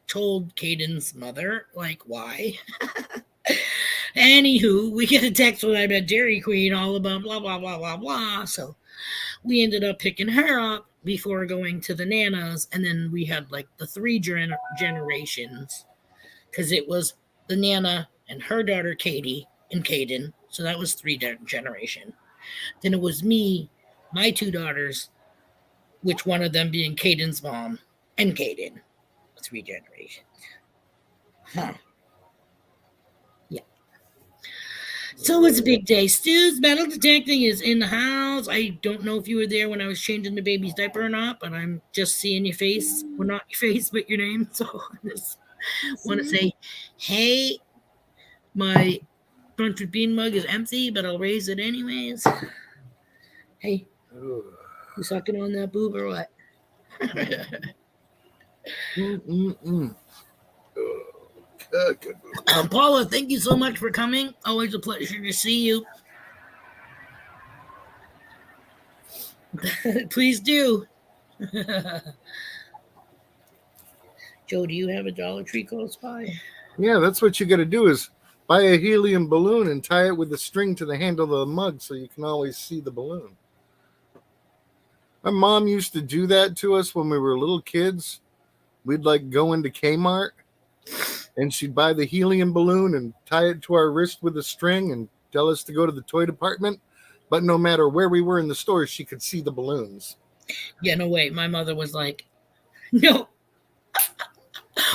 told Caden's mother. Like, why? Anywho, we get a text when I'm at Dairy Queen all about blah, blah, blah, blah, blah. So we ended up picking her up before going to the Nana's. And then we had like the 3 generations, because it was the Nana and her daughter, Katie, and Caden. So that was 3 generation. Then it was me, my 2 daughters, which one of them being Caden's mom, and Caden. 3 generations. Huh. Yeah. So it's a big day. Stu's metal detecting is in the house. I don't know if you were there when I was changing the baby's diaper or not, but I'm just seeing your face. Well, not your face, but your name. So I just want to say, hey, my Brunch with Bean mug is empty, but I'll raise it anyways. Hey, you sucking on that boob or what? Paula, thank you so much for coming. Always a pleasure to see you. Please do. Joe, do you have a Dollar Tree close by? Yeah, that's what you got to do is buy a helium balloon and tie it with a string to the handle of the mug so you can always see the balloon. My mom used to do that to us when we were little kids. We'd like go into Kmart and she'd buy the helium balloon and tie it to our wrist with a string and tell us to go to the toy department. But no matter where we were in the store, she could see the balloons. Yeah, no way. My mother was like, no.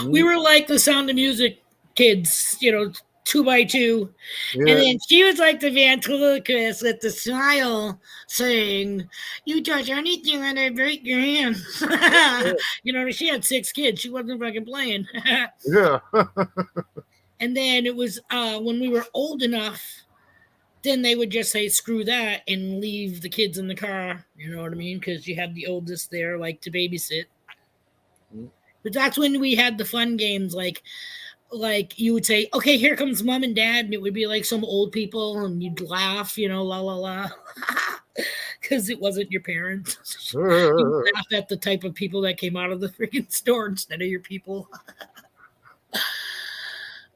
We were like the Sound of Music kids, 2 by 2. Yeah. And then she was like the ventriloquist with the smile saying, you touch anything and I break your hand. Yeah. She had 6 kids. She wasn't fucking playing. Yeah. And then it was when we were old enough, then they would just say, screw that, and leave the kids in the car. You know what I mean? Because you had the oldest there, like, to babysit. But that's when we had the fun games, like you would say, okay, here comes mom and dad, and it would be like some old people, and you'd laugh, la, la, la, because it wasn't your parents. You'd laugh at the type of people that came out of the freaking store instead of your people.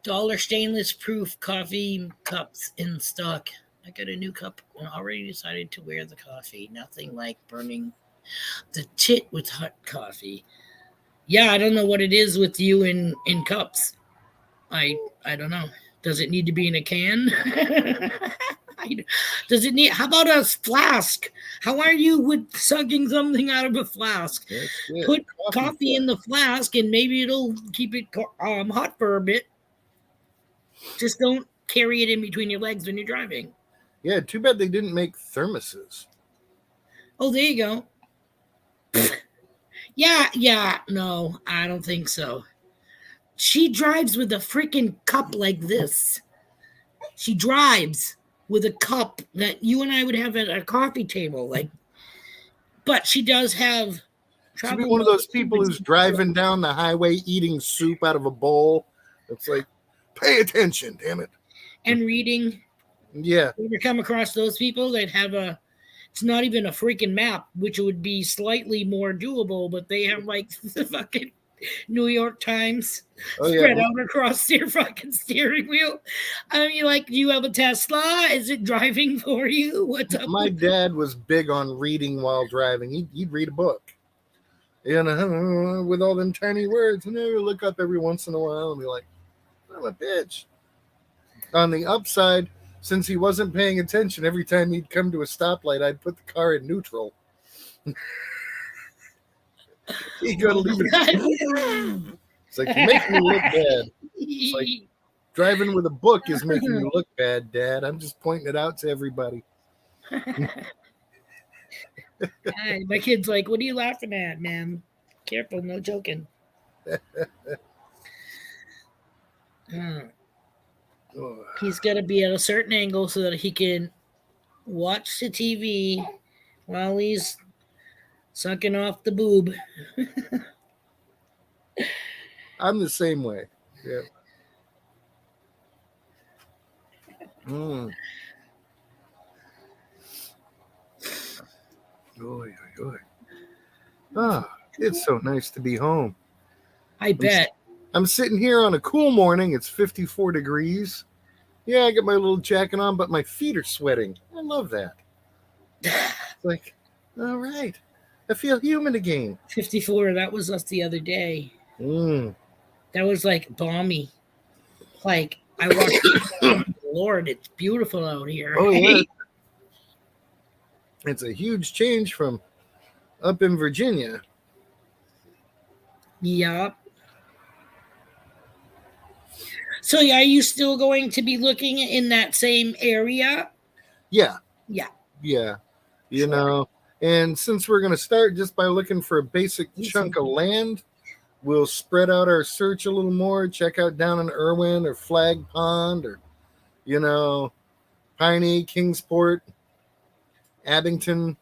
Dollar stainless proof coffee cups in stock. I got a new cup and already decided to wear the coffee. Nothing like burning the tit with hot coffee. Yeah, I don't know what it is with you in cups. I don't know. Does it need to be in a can? Does it need? How about a flask? How are you with sucking something out of a flask? That's good. Put coffee in the flask, and maybe it'll keep it hot for a bit. Just don't carry it in between your legs when you're driving. Yeah, too bad they didn't make thermoses. Oh, there you go. Yeah. No, I don't think so. She drives with a freaking cup like this. She drives with a cup that you and I would have at a coffee table, like. But she does have. She'd be one of those people who's driving down the highway eating soup out of a bowl. It's like, pay attention, damn it. And reading. Yeah. When you come across those people, they'd have a. It's not even a freaking map, which would be slightly more doable, but they have like the fucking New York Times spread out across their fucking steering wheel. I mean, like, do you have a Tesla? Is it driving for you? What's up? My dad was big on reading while driving. He'd read a book, with all them tiny words, and then look up every once in a while and be like, I'm a bitch. On the upside, since he wasn't paying attention, every time he'd come to a stoplight, I'd put the car in neutral. He'd go to leave it. It's like, you're making me look bad. It's like, driving with a book is making you look bad, Dad. I'm just pointing it out to everybody. My kid's like, what are you laughing at, man? Careful, no joking. He's got to be at a certain angle so that he can watch the TV while he's sucking off the boob. I'm the same way. Yeah. It's so nice to be home. I bet. I'm sitting here on a cool morning. It's 54 degrees. Yeah, I got my little jacket on, but my feet are sweating. I love that. It's like, all right. I feel human again. 54, that was us the other day. That was like balmy. Like, I watched, Lord, it's beautiful out here. Oh, yeah. It's a huge change from up in Virginia. Yup. So, are you still going to be looking in that same area? Yeah. Yeah. You know, and since we're going to start just by looking for a basic chunk of land, we'll spread out our search a little more, check out down in Irwin or Flag Pond or, Piney, Kingsport, Abington,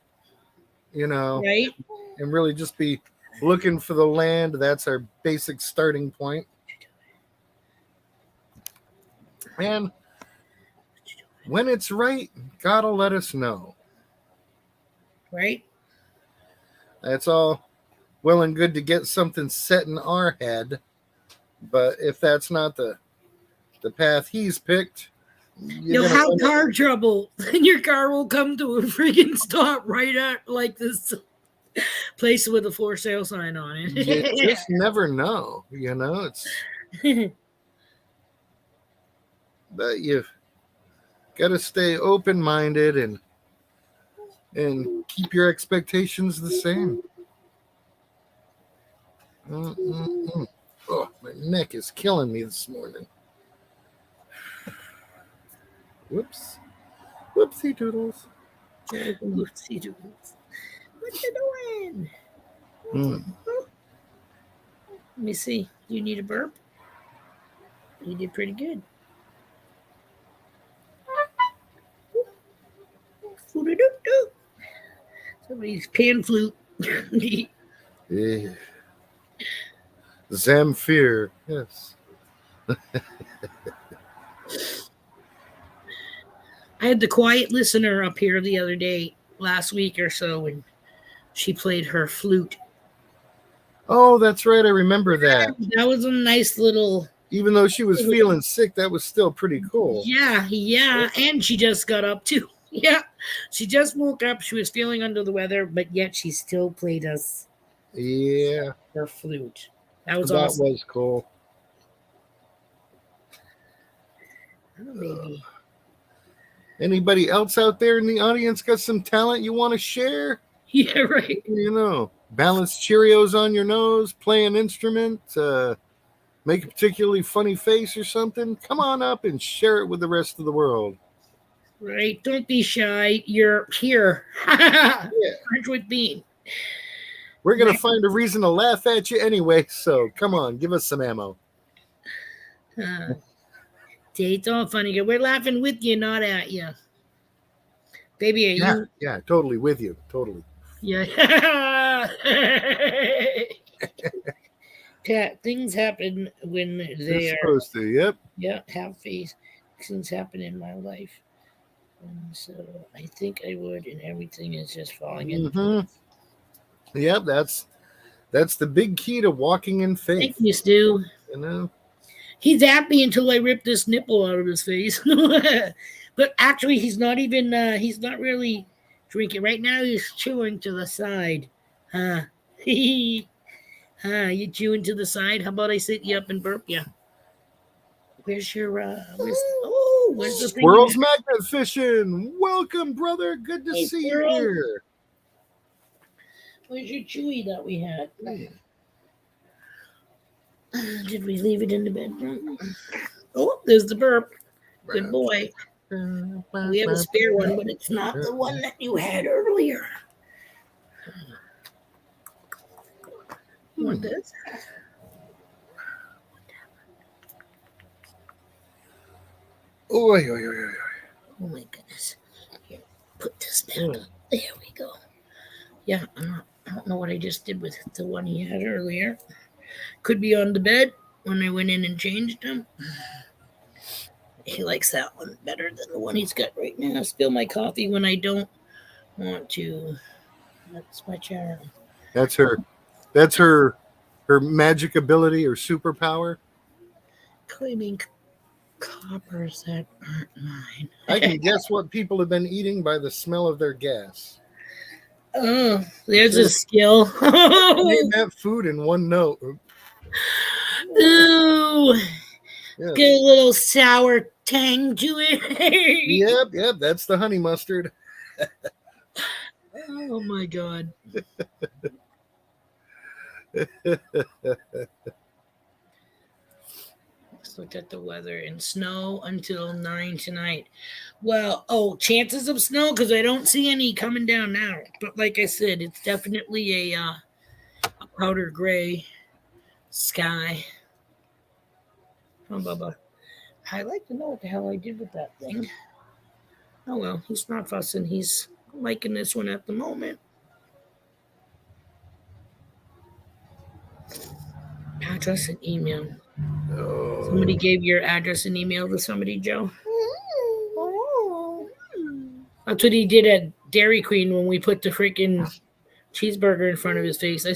Right. And really just be looking for the land. That's our basic starting point. And when it's right, God will let us know. Right. That's all well and good to get something set in our head. But if that's not the path he's picked, you'll have car trouble. And your car will come to a freaking stop right at like this place with a for sale sign on it. You just never know, it's but you've got to stay open-minded and keep your expectations the same. Oh, my neck is killing me this morning. Whoopsie doodles. Whoopsie doodles. What you doing? Let me see. Do you need a burp? You did pretty good. Somebody's pan flute. Yeah. Zamfir, yes. I had the quiet listener up here the other day, last week or so, and she played her flute. Oh, that's right. I remember that. That was a nice little... Even though she was feeling sick, that was still pretty cool. Yeah. And she just got up, too. Yeah. She just woke up. She was feeling under the weather, but yet she still played us her flute. That was awesome. That was cool. Oh, baby. Anybody else out there in the audience got some talent you want to share? Yeah, right. You know, balance Cheerios on your nose, play an instrument, make a particularly funny face or something. Come on up and share it with the rest of the world. Right. Don't be shy. You're here. Yeah. Brunch with Bean. We're going to Right. find a reason to laugh at you anyway, so come on, give us some ammo. It's all funny. We're laughing with you, not at you. Baby, are Yeah, you? yeah, totally with you. Totally. Yeah. Things happen when They're they are, supposed to, yep. yeah, have face. Things happen in my life. And so I think I would, and everything is just falling into Mm-hmm. place. Yep, that's the big key to walking in Thank faith. you, Stu. You know? He's happy until I rip this nipple out of his face. But actually, he's not really drinking. Right now, he's chewing to the side. Huh. You chewing to the side? How about I sit you up and burp you? Where's your, where's the thing? Squirrels magnet fishing. Welcome, brother. Good to Hey, see you squirrel. here. Where's your chewy that we had? Did we leave it in the bedroom? Oh, there's the burp. Good boy. We have a spare one, but it's not the one that you had earlier. Want this? Oh, oy, oy, oy, oy. Oh my goodness. Here, put this back up. There we go. Yeah, I don't know what I just did with the one he had earlier. Could be on the bed when I went in and changed him. He likes that one better than the one he's got right now. I spill my coffee when I don't want to. That's my charm. That's her. That's her magic ability or superpower. Claiming coppers that aren't mine. I can guess what people have been eating by the smell of their gas. Oh, there's a skill. Eating that food in one note. Ooh, Yeah. get a little sour tang to it. Yep, that's the honey mustard. Oh my god. Let's look at the weather and snow until 9 tonight. Well, chances of snow because I don't see any coming down now. But like I said, it's definitely a powder gray sky. Oh, Bubba. I'd like to know what the hell I did with that thing. Oh well, he's not fussing. He's liking this one at the moment. Address and email. Oh. Somebody gave your address and email to somebody, Joe. That's what he did at Dairy Queen when we put the freaking cheeseburger in front of his face.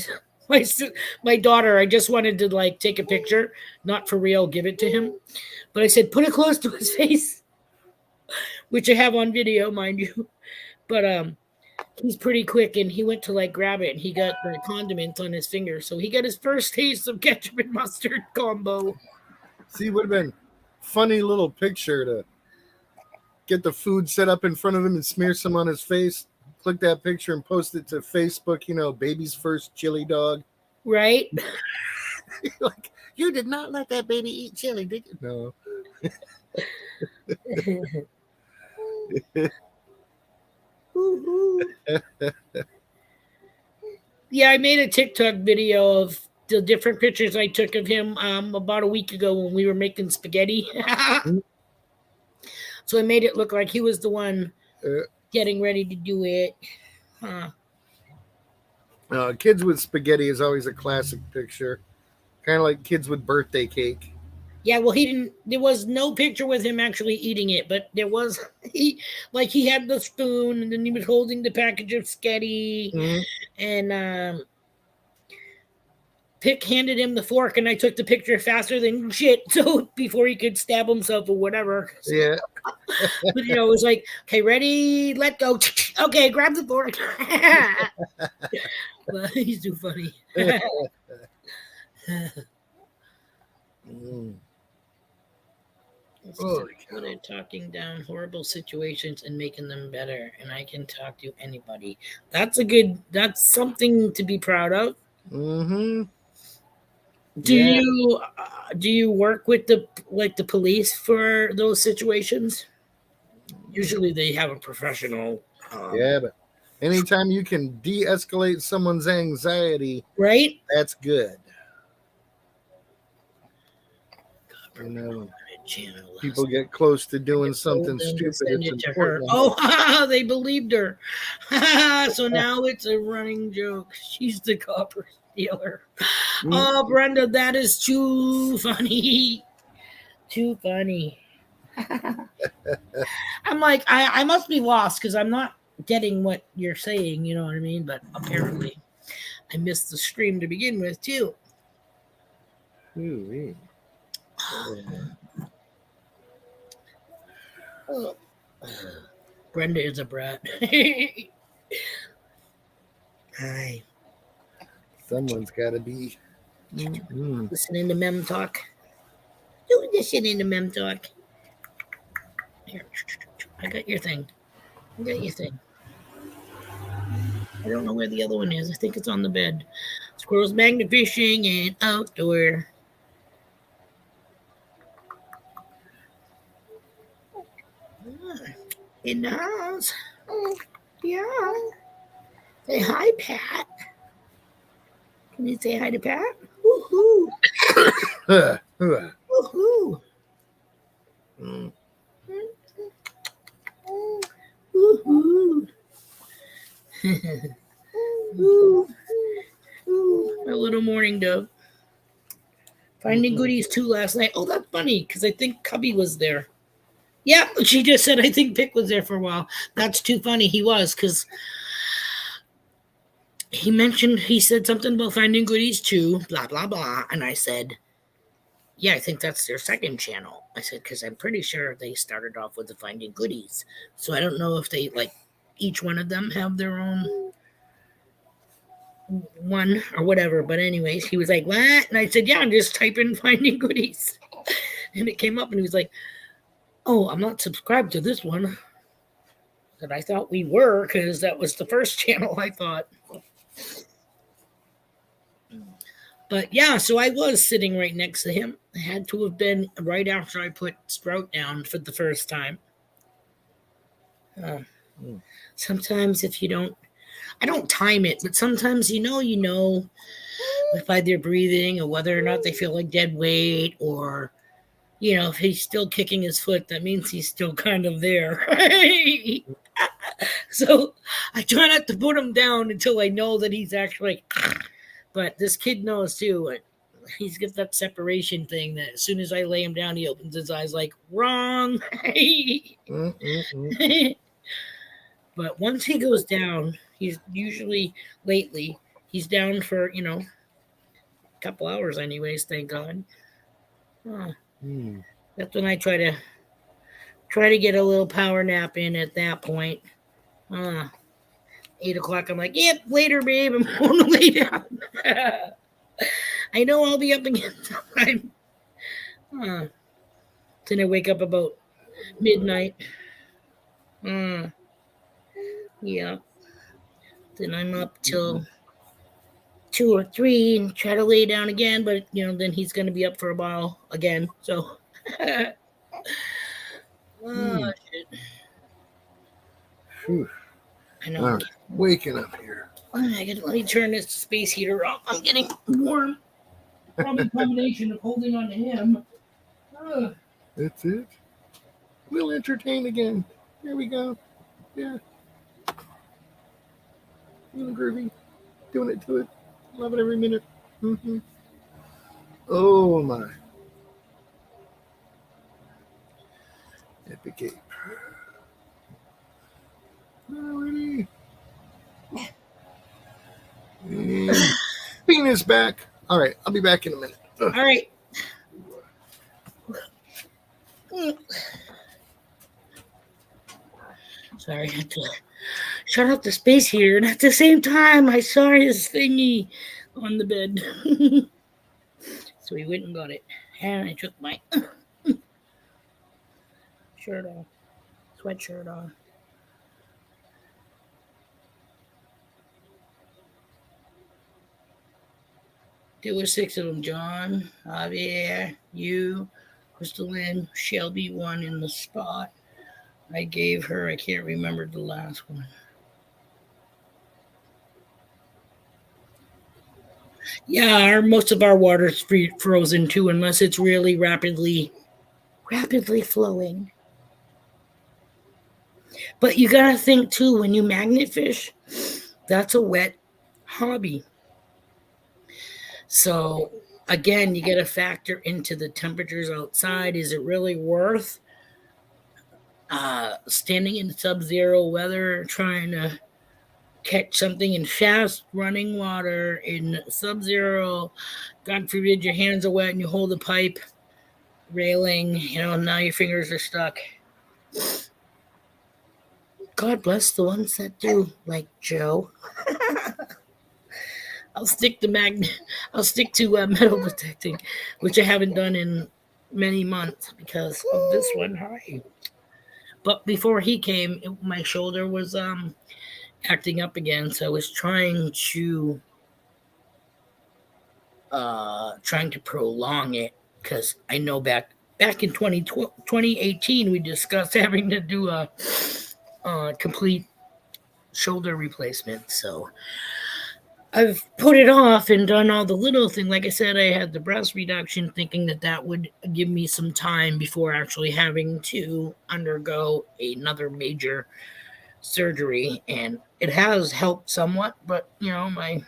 My daughter, I just wanted to like take a picture, not for real, give it to him. But I said, put it close to his face, which I have on video, mind you. But he's pretty quick, and he went to like grab it, and he got the condiments on his finger. So he got his first taste of ketchup and mustard combo. See, would have been funny little picture to get the food set up in front of him and smear some on his face. Click that picture and post it to Facebook. You know, baby's first chili dog. Right? Like, you did not let that baby eat chili, did you? No. Yeah, I made a TikTok video of the different pictures I took of him about a week ago when we were making spaghetti. So I made it look like he was the one getting ready to do it. Kids with spaghetti is always a classic picture. Kind of like kids with birthday cake. Yeah, well, there was no picture with him actually eating it, but there was, he had the spoon and then he was holding the package of spaghetti and Pick handed him the fork and I took the picture faster than shit. So before he could stab himself or whatever. So, yeah. But it was like, okay, ready, let go. Okay, grab the fork. Well, he's too funny. This is Holy good at talking down horrible situations and making them better. And I can talk to anybody. That's something to be proud of. Mm-hmm. Do Yeah. you work with the police for those situations? Usually they have a professional, Yeah, but anytime you can de-escalate someone's anxiety, right? that's good. You know, Channel people get close to doing told something them to stupid. send It's it to her. important to help. Oh, they believed her. So now it's a running joke. She's the copper stealer. Mm, Oh, Brenda, that is too funny. Too funny. I'm like, I must be lost because I'm not getting what you're saying. You know what I mean? But apparently, I missed the stream to begin with too. ooh-wee. Oh. Brenda is a brat. Hi. Someone's got to be. Mm-hmm. Listening to Mem talk. Do listening to Mem talk. Here, I got your thing. I got your thing. I don't know where the other one is. I think it's on the bed. Squirrels magnet fishing and outdoor. In the house. Yeah. Say hi, Pat. Can you say hi to Pat? Woohoo. Woohoo. Mm. Woohoo. Ooh. Ooh. A little morning dove. Finding goodies too last night. Oh, that's funny because I think Cubby was there. Yeah, she just said I think Pick was there for a while. That's too funny. He was because he said something about finding goodies too, blah blah blah, and I said, yeah, I think that's their second channel. I said because I'm pretty sure they started off with the finding goodies, so I don't know if they like each one of them have their own one or whatever. But anyways, he was like, what? And I said, yeah, I'm just typing finding goodies, and it came up, and he was like, oh, I'm not subscribed to this one. That I thought we were because that was the first channel I thought. But yeah, so I was sitting right next to him. It had to have been right after I put Sprout down for the first time. Sometimes if you don't, I don't time it, but sometimes you know, by their breathing or whether or not they feel like dead weight or, if he's still kicking his foot, that means he's still kind of there. So I try not to put him down until I know that he's actually, but this kid knows too. He's got that separation thing that as soon as I lay him down, he opens his eyes like, wrong. But once he goes down, he's usually lately, he's down for, a couple hours anyways, thank God. That's when I try to get a little power nap in at that point. 8 o'clock, I'm like, yep, later, babe, I'm going to lay down. I know I'll be up again sometime. Then I wake up about midnight. Yeah. Then I'm up till 2 or 3 and try to lay down again, but then he's going to be up for a while again. So, shit. I know. All right, waking up here. Let me turn this space heater off. I'm getting warm. Probably a combination of holding on to him. That's it. We'll entertain again. There we go. Yeah. Feeling groovy. Doing it to it. Love it every minute. Mm-hmm. Oh my. Epic ape. Alrighty. And Penis back. All right, I'll be back in a minute. All right. Sorry, I had to shut off the space heater, and at the same time, I saw his thingy on the bed. So he went and got it. And I took my shirt off, sweatshirt on. There were six of them: John, Javier, you, Crystal Lynn, Shelby won in the spot. I gave her, I can't remember the last one. Yeah, most of our water's frozen too, unless it's really rapidly flowing. But you gotta think too, when you magnet fish, that's a wet hobby. So again, you got to factor into the temperatures outside. Is it really worth standing in sub-zero weather trying to catch something in fast running water in sub-zero? God forbid your hands are wet and you hold the pipe railing. Now your fingers are stuck. God bless the ones that do, like Joe. I'll stick to metal detecting, which I haven't done in many months because of this one. Hi. But before he came, my shoulder was acting up again, so I was trying to prolong it because I know back in 2018 we discussed having to do a complete shoulder replacement. So I've put it off and done all the little thing. Like I said, I had the breast reduction, thinking that would give me some time before actually having to undergo another major surgery, and it has helped somewhat. But my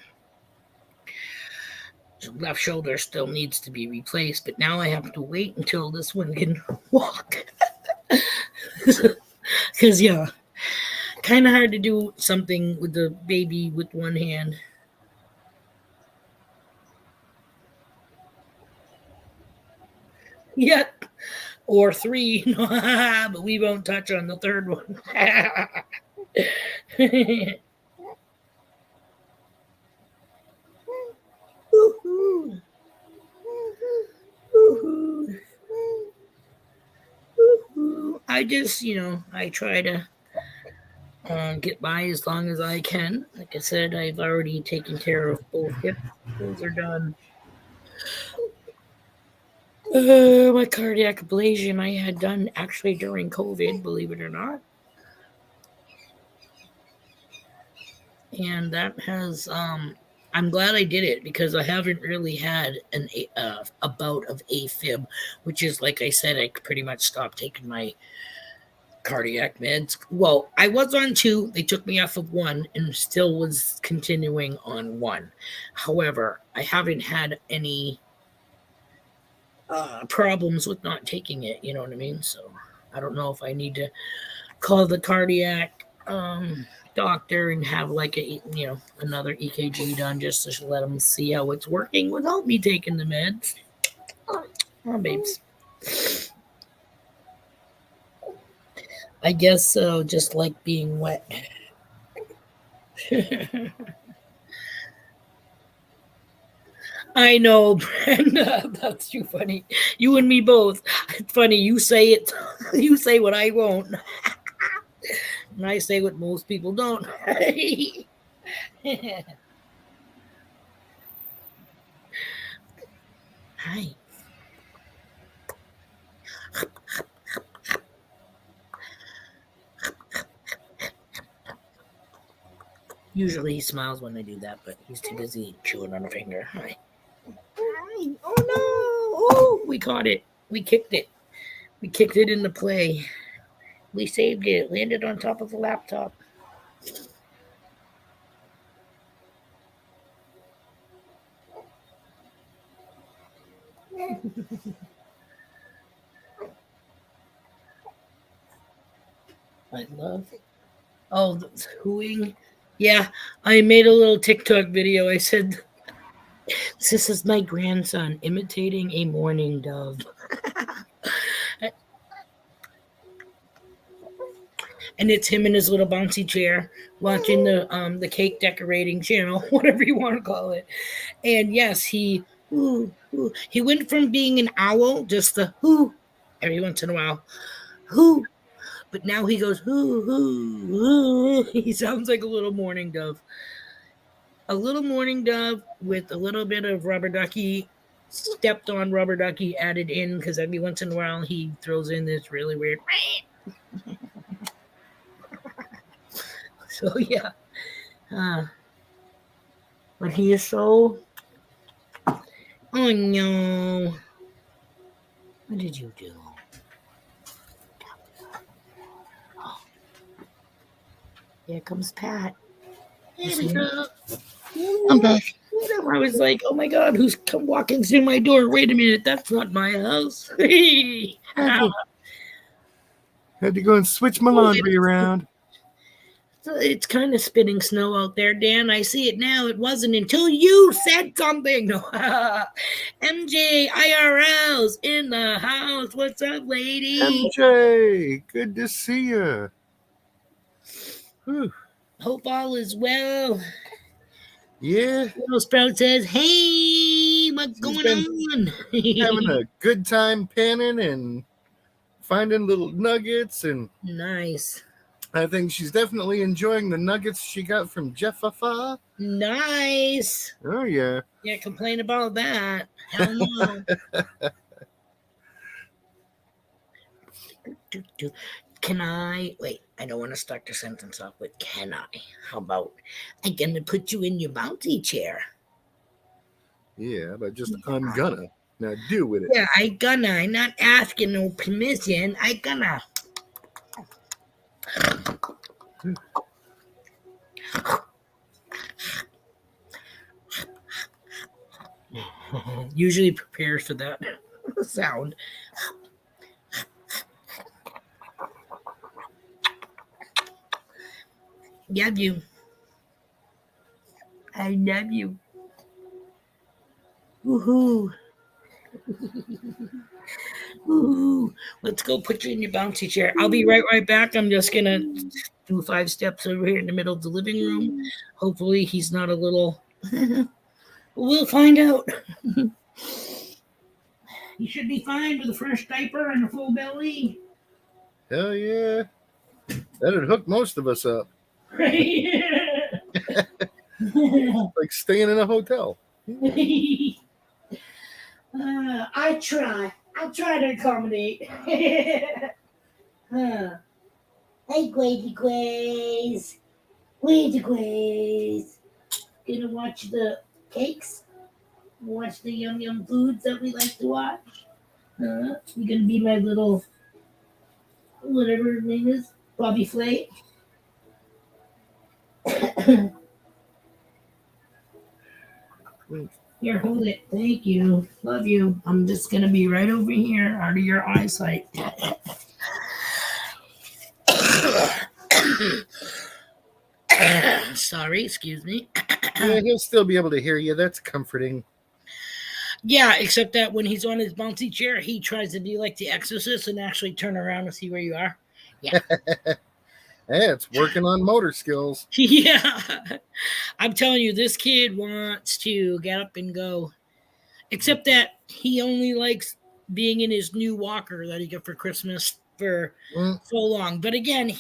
left shoulder still needs to be replaced. But now I have to wait until this one can walk, because kind of hard to do something with the baby with one hand. Yep. Or three, but we won't touch on the third one. I just, I try to get by as long as I can. Like I said, I've already taken care of both hips. Those are done. My cardiac ablation I had done actually during COVID, believe it or not. And that has, I'm glad I did it because I haven't really had a bout of AFib, which is, like I said, I pretty much stopped taking my cardiac meds. Well, I was on two. They took me off of one and still was continuing on one. However, I haven't had any problems with not taking it. You know what I mean? So I don't know if I need to call the cardiac doctor and have like another EKG done just to let them see how it's working without me taking the meds. Oh, babes. I guess so. Just like being wet. I know, Brenda. That's too funny. You and me both. It's funny. You say it. You say what I won't. And I say what most people don't. Hi. Usually he smiles when I do that, but he's too busy chewing on a finger. Hi. Hi. Oh no! Oh, we caught it. We kicked it. We kicked it into play. We saved it. Landed on top of the laptop. I love it. Oh, the hooing. Yeah, I made a little TikTok video. I said, this is my grandson imitating a mourning dove. And it's him in his little bouncy chair watching the cake decorating channel, whatever you want to call it. And yes, he went from being an owl, just the whoo every once in a while, Who? But now he goes, who. He sounds like a little mourning dove. A little mourning dove with a little bit of rubber ducky, stepped on rubber ducky added in, because every once in a while he throws in this really weird. So, yeah. But he is so. Oh no. What did you do? Here comes Pat. There we go. I'm back. I was like, oh my God, who's come walking through my door? Wait a minute, that's not my house. Had to go and switch my laundry around. It's kind of spitting snow out there, Dan. I see it now. It wasn't until you said something. No. MJ IRL's in the house. What's up, lady? MJ, good to see you. Hope all is well. Yeah. Little Sprout says, hey, what's going on? Having a good time panning and finding little nuggets. And nice. I think she's definitely enjoying the nuggets she got from Jeffafa. Nice. Oh, yeah. Can't complain about that. Hell no. Can I? Wait, I don't want to start the sentence off with can I. How about I'm going to put you in your bouncy chair? Yeah, but just I'm gonna. Now do with it. Yeah, I gonna. I'm not asking no permission. I gonna. Usually prepares for that sound. Love you. I love you. Woohoo. Woohoo. Let's go put you in your bouncy chair. I'll be right back. I'm just going to do 5 steps over here in the middle of the living room. Hopefully he's not a little... We'll find out. You should be fine with a fresh diaper and a full belly. Hell yeah. That'd hook most of us up. Right? Like staying in a hotel. I try to accommodate. Hey, Gwady Gways. Gwady Gways. Gonna watch the cakes? Watch the yum foods that we like to watch? You're gonna be my little, whatever his name is, Bobby Flay? Here, hold it. Thank you. Love you. I'm just going to be right over here out of your eyesight. Sorry, excuse me. Yeah, he'll still be able to hear you. That's comforting. Yeah, except that when he's on his bouncy chair, he tries to be like the Exorcist and actually turn around and see where you are. Yeah. Hey, it's working on motor skills. Yeah. I'm telling you, this kid wants to get up and go. Except that he only likes being in his new walker that he got for Christmas for so long. But again,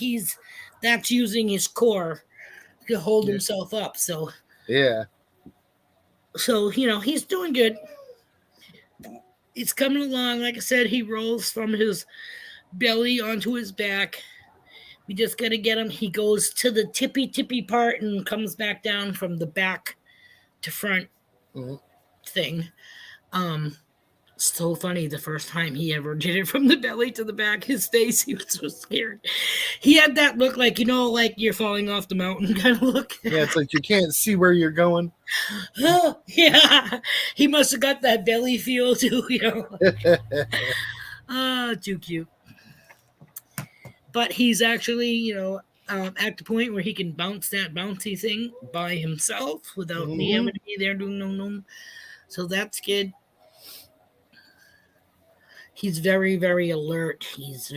that's using his core to hold himself up. So yeah. So, he's doing good. It's coming along. Like I said, he rolls from his belly onto his back. We just got to get him. He goes to the tippy part and comes back down from the back to front thing. So funny. The first time he ever did it from the belly to the back, his face, he was so scared. He had that look like, like you're falling off the mountain kind of look. Yeah, it's like you can't see where you're going. Yeah. He must have got that belly feel too, too cute. But he's actually, at the point where he can bounce that bouncy thing by himself without me having to be there doing no. So that's good. He's very, very alert. He's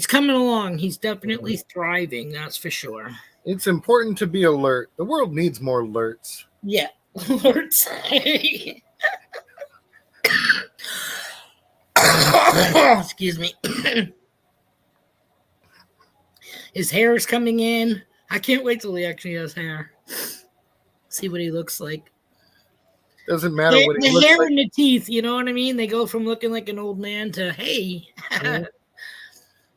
coming along. He's definitely thriving, that's for sure. It's important to be alert. The world needs more alerts. Yeah, alerts. Excuse me. His hair is coming in. I can't wait till he actually has hair. See what he looks like. Doesn't matter what he The looks hair like. and the teeth, you know what I mean? They go from looking like an old man to, hey, Mhm.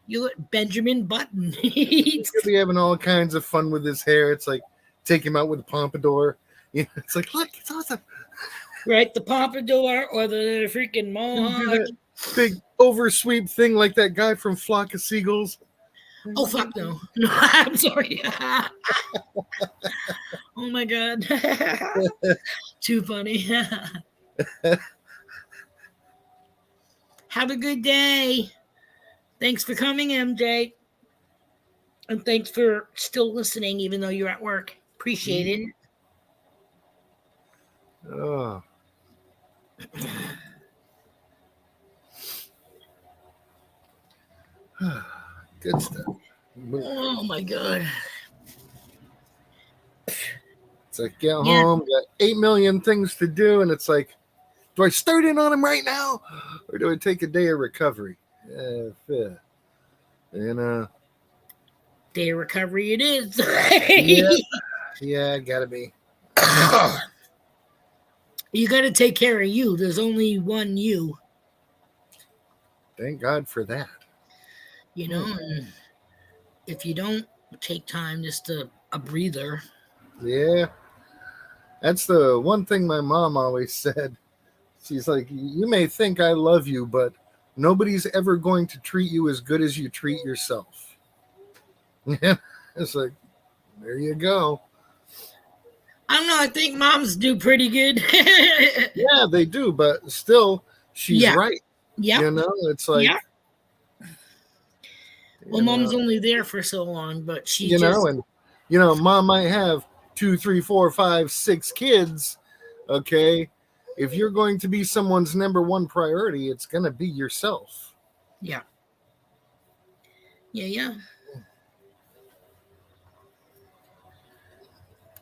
you look Benjamin Button. He could be having all kinds of fun with his hair. It's like take him out with a pompadour. It's like, look, it's awesome. Right, the pompadour or the freaking He'll do mohawk. that big oversweep thing like that guy from Flock of Seagulls. Oh fuck no. No, I'm sorry. Oh my god. Too funny. Have a good day. Thanks for coming, MJ. And thanks for still listening, even though you're at work. Appreciate it. Oh. Good stuff. Oh my god. It's like get Yeah. home, got 8 million things to do, and it's like, do I start in on them right now, or do I take a day of recovery? Yeah. Day of recovery it is. Yeah, gotta be. You got to take care of you. There's only one you, Thank God for that. you know. And if you don't take time just to a breather, Yeah, that's the one thing my mom always said. She's like, you may think I love you, but nobody's ever going to treat you as good as you treat yourself. Yeah, it's like, there you go. I don't know. I think moms do pretty good. Yeah, they do, but still, she's Yeah. right. Yep. It's like, Yep. Well, mom's only there for so long, but she just and mom might have 2, 3, 4, 5, 6 kids. Okay, if you're going to be someone's number one priority, it's going to be yourself. yeah. Yeah.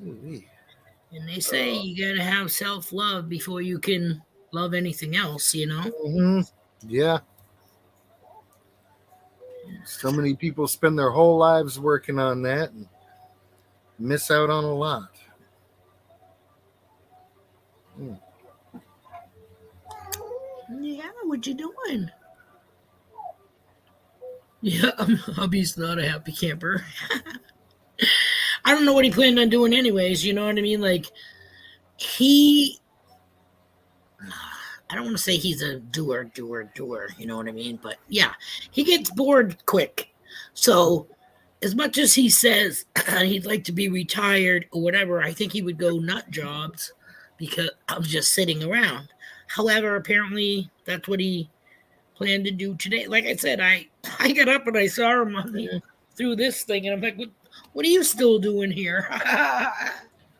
Ooh-wee. And they say you got to have self love before you can love anything else, you know? Mm-hmm. Yeah. So many people spend their whole lives working on that and miss out on a lot. Yeah, what you doing? Yeah, hubby's not a happy camper. I don't know what he planned on doing anyways, you know what I mean? Like, he I don't want to say he's a doer, you know what I mean? But yeah, he gets bored quick. So, as much as he says he'd like to be retired or whatever, I think he would go nut jobs because of just sitting around. However, apparently that's what he planned to do today. Like I said, I got up and I saw him through this thing, and I'm like, what are you still doing here?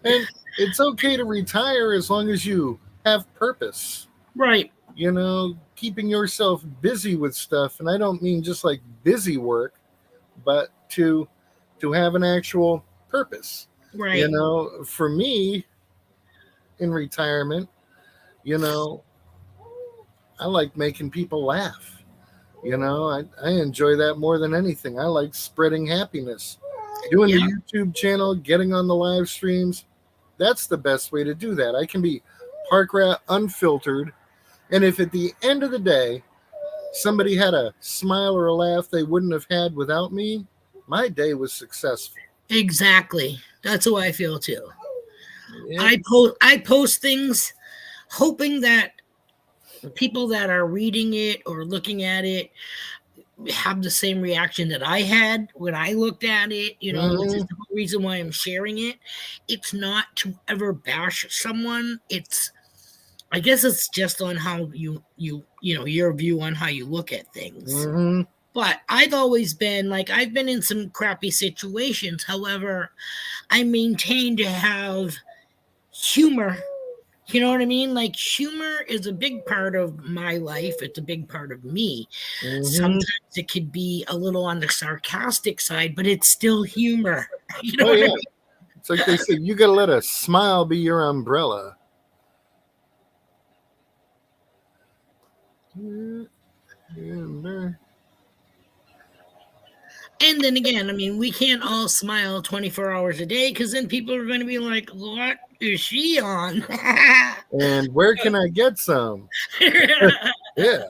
And it's okay to retire as long as you have purpose. Right. Keeping yourself busy with stuff, and I don't mean just like busy work, but to have an actual purpose. Right. For me in retirement, I like making people laugh. I enjoy that more than anything. I like spreading happiness. Doing the YouTube channel, getting on the live streams, that's the best way to do that. I can be park rat unfiltered. And if at the end of the day, somebody had a smile or a laugh they wouldn't have had without me, my day was successful. Exactly. That's how I feel too. Yeah. I post things hoping that people that are reading it or looking at it have the same reaction that I had when I looked at it, which is the reason why I'm sharing it. It's not to ever bash someone. I guess it's just on how your view on how you look at things. Mm-hmm. But I've always been like, I've been in some crappy situations. However, I maintain to have humor. You know what I mean? Like, humor is a big part of my life. It's a big part of me. Mm-hmm. Sometimes it could be a little on the sarcastic side, but it's still humor. You know what I mean? It's like they say, you got to let a smile be your umbrella. And then again, I mean, we can't all smile 24 hours a day because then people are going to be like, what is she on? And where can I get some? Yeah.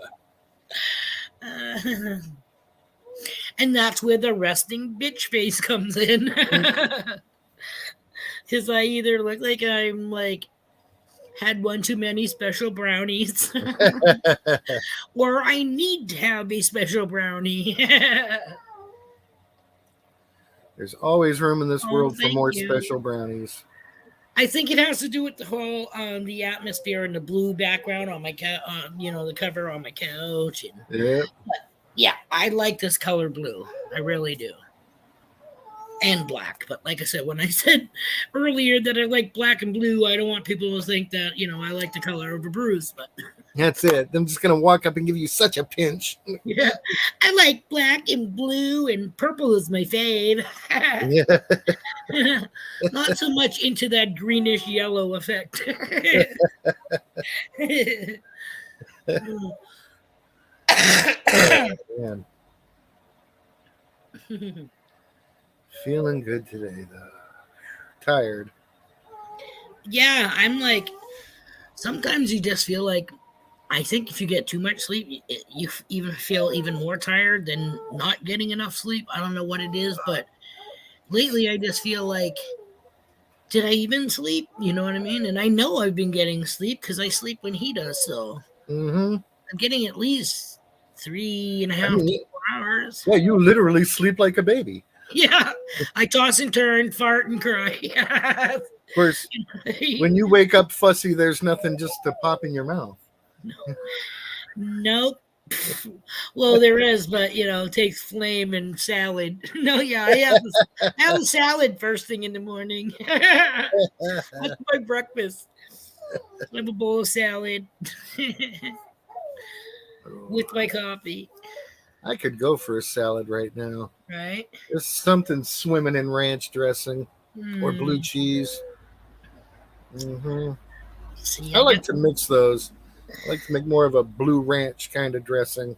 And that's where the resting bitch face comes in. Because I either look like I'm like had one too many special brownies, or I need to have a special brownie. There's always room in this Oh, world for thank more you. special brownies. I think it has to do with the whole the atmosphere and the blue background on my the cover on my couch, and Yeah. yeah, I like this color blue. I really do. And black. But like I said, when I said earlier that I like black and blue, I don't want people to think that, I like the color of a bruise. But That's it. I'm just going to walk up and give you such a pinch. yeah, I like black and blue, and purple is my fave. Yeah. Not so much into that greenish yellow effect. Man. Feeling good today, though. Tired. Yeah, I'm like, sometimes you just feel like, I think if you get too much sleep, you even feel even more tired than not getting enough sleep. I don't know what it is, but lately I just feel like, did I even sleep? You know what I mean? And I know I've been getting sleep because I sleep when he does. So Mm-hmm. I'm getting at least three and a I half to mean, 4 hours. yeah, you literally sleep like a baby. Yeah, I toss and turn, fart and cry. Of course, when you wake up fussy, there's nothing just to pop in your mouth. Nope. Well, there is, but it takes flame and salad. No, yeah, I have a salad first thing in the morning. That's my breakfast. I have a bowl of salad with my coffee. I could go for a salad right now. Right? There's something swimming in ranch dressing or blue Mm, cheese. Hmm. see, I I like got to mix those. I like to make more of a blue ranch kind of dressing.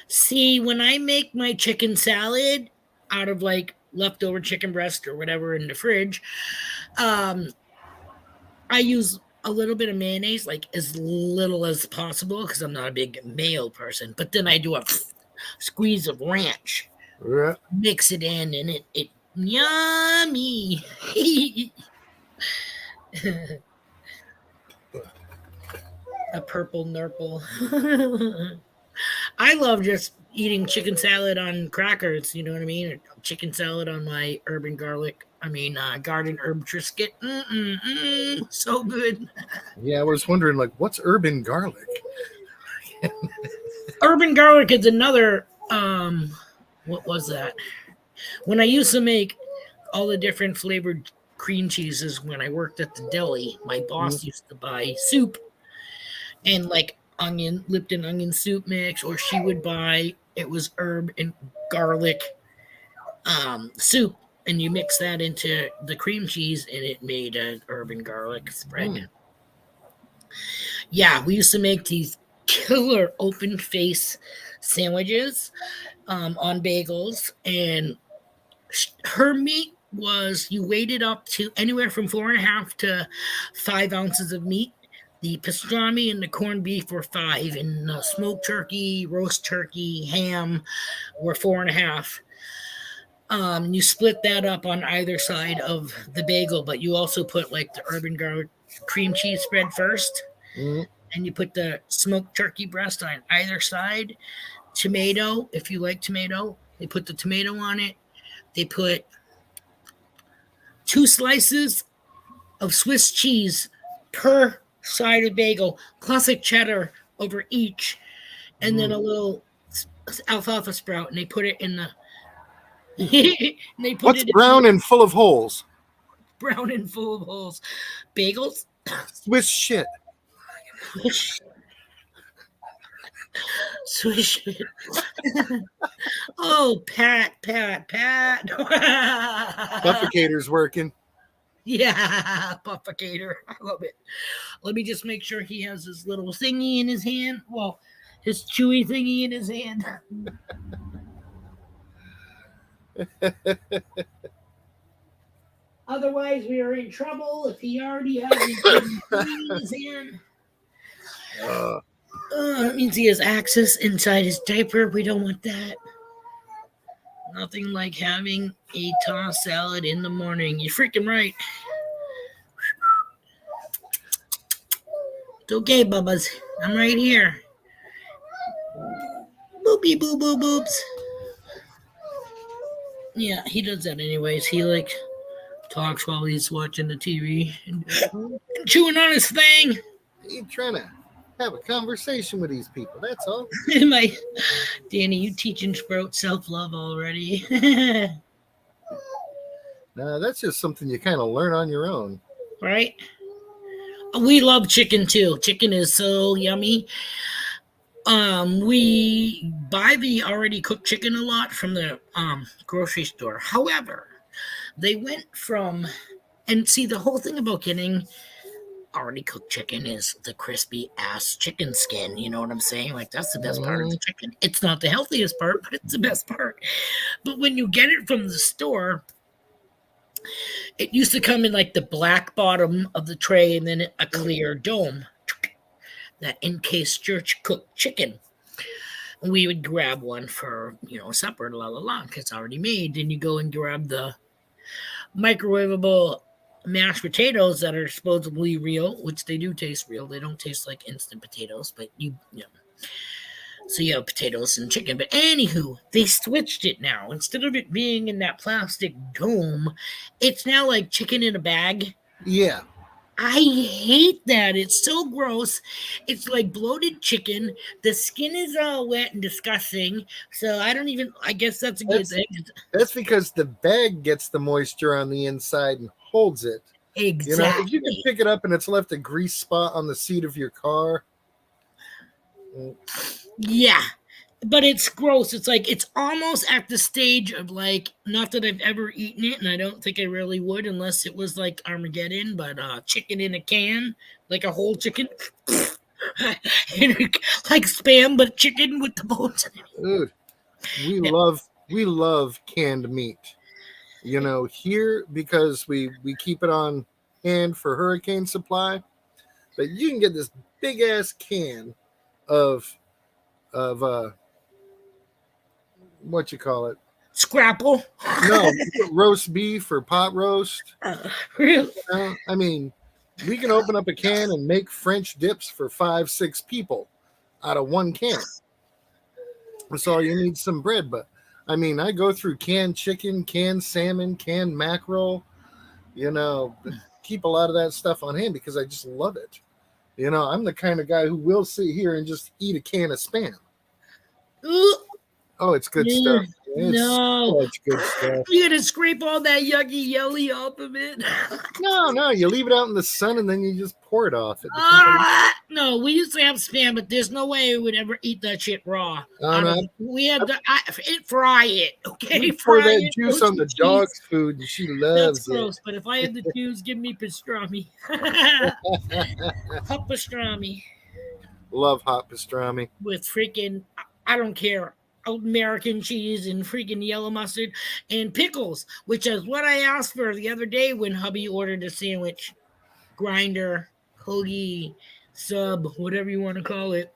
see when I make my chicken salad out of like leftover chicken breast or whatever in the fridge. Um, I use a little bit of mayonnaise, like as little as possible, because I'm not a big mayo person. But then I do a squeeze of ranch, Yeah. mix it in, and it yummy. A purple nurple. I love just eating chicken salad on crackers. You know what I mean? Or chicken salad on my urban garlic. I mean, garden herb Triscuit. So good. Yeah, I was wondering, like, what's urban garlic? Urban garlic is another. What was that? When I used to make all the different flavored cream cheeses when I worked at the deli, my Mm. boss used to buy soup and like Lipton onion soup mix, or she would buy it was herb and garlic soup, and you mix that into the cream cheese, and it made an herb and garlic spread. Mm. Yeah, we used to make these killer open face sandwiches on bagels, and her meat was you weighed it up to anywhere from 4.5 to 5 ounces of meat. The pastrami and the corned beef were 5, and smoked turkey, roast turkey, ham were 4.5. You split that up on either side of the bagel, but you also put like the urban garlic cream cheese spread first, Mm. and you put the smoked turkey breast on either side. Tomato, if you like tomato, they put the tomato on it. They put 2 slices of Swiss cheese per side of bagel, classic cheddar over each, and then Mm. a little alfalfa sprout, and they put it in the. And they put What's it in the brown and full of holes? brown and full of holes. Bagels. Swiss shit. Swish it. Oh, Pat. Suffocator's working. Yeah, Puffocator. I love it. Let me just make sure he has his little thingy in his hand. Well, his chewy thingy in his hand. Otherwise, we are in trouble if he already hasn't given fleas in. Uh, That means he has access inside his diaper. We don't want that. Nothing like having a tossed salad in the morning. You're freaking right. It's okay, Bubba's. I'm right here. Boopy boo boo boops. Yeah, he does that anyways. He like talks while he's watching the TV and chewing on his thing. He's trying to have a conversation with these people. That's all. My Danny, you teaching Sprout self love already? No, that's just something you kind of learn on your own. Right? We love chicken too. Chicken is so yummy. We buy the already cooked chicken a lot from the grocery store. However, they went from and see the whole thing about getting already cooked chicken is the crispy ass chicken skin. You know what I'm saying? Like that's the best part of the chicken. It's not the healthiest part, but it's the best part. But when you get it from the store, it used to come in like the black bottom of the tray and then a clear dome that encased your cooked chicken. We would grab one for, supper, because it's already made. Then you go and grab the microwavable mashed potatoes that are supposedly real, which they do taste real. They don't taste like instant potatoes, but so you have potatoes and chicken. But anywho, they switched it now. Instead of it being in that plastic dome, it's now like chicken in a bag. Yeah. I hate that. It's so gross. It's like bloated chicken. The skin is all wet and disgusting. So I guess that's a good thing. That's because the bag gets the moisture on the inside and holds it. Exactly. If you can pick it up and it's left a grease spot on the seat of your car. Yeah. But it's gross. It's like it's almost at the stage of like, not that I've ever eaten it, and I don't think I really would unless it was like Armageddon, but chicken in a can, like a whole chicken. Like Spam, but chicken with the bones in it. Dude, we love canned meat. Here because we keep it on hand for hurricane supply, but you can get this big ass can of what you call it? Scrapple? No, roast beef or pot roast. Really? I mean, we can open up a can and make French dips for 5-6 people out of one can. That's all you need, some bread. But I mean, I go through canned chicken, canned salmon, canned mackerel. Keep a lot of that stuff on hand because I just love it. I'm the kind of guy who will sit here and just eat a can of Spam. Oh, it's good stuff. It's good stuff. You gotta scrape all that yucky jelly off of it. No, you leave it out in the sun and then you just pour it off. No, we used to have Spam, but there's no way we would ever eat that shit raw. We had to fry it, okay? We pour that juice on the dog's food and she loves it. That's gross, but if I had to choose, give me pastrami. Hot pastrami. Love hot pastrami. With freaking, I don't care, American cheese and freaking yellow mustard and pickles, which is what I asked for the other day when hubby ordered a sandwich. Grinder, hoagie, sub, whatever you want to call it.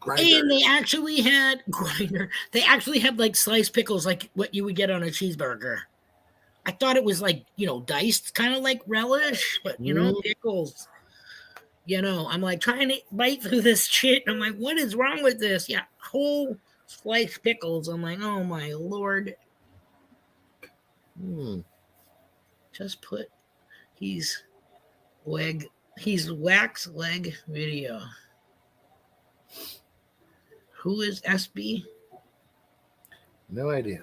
Grinder. And they actually had grinder. They actually had like sliced pickles, like what you would get on a cheeseburger. I thought it was like, diced, kind of like relish, but pickles. I'm like trying to bite through this shit. I'm like, what is wrong with this? Yeah, whole sliced pickles. I'm like, oh my Lord. Just put he's wax leg video. Who is SB? No idea.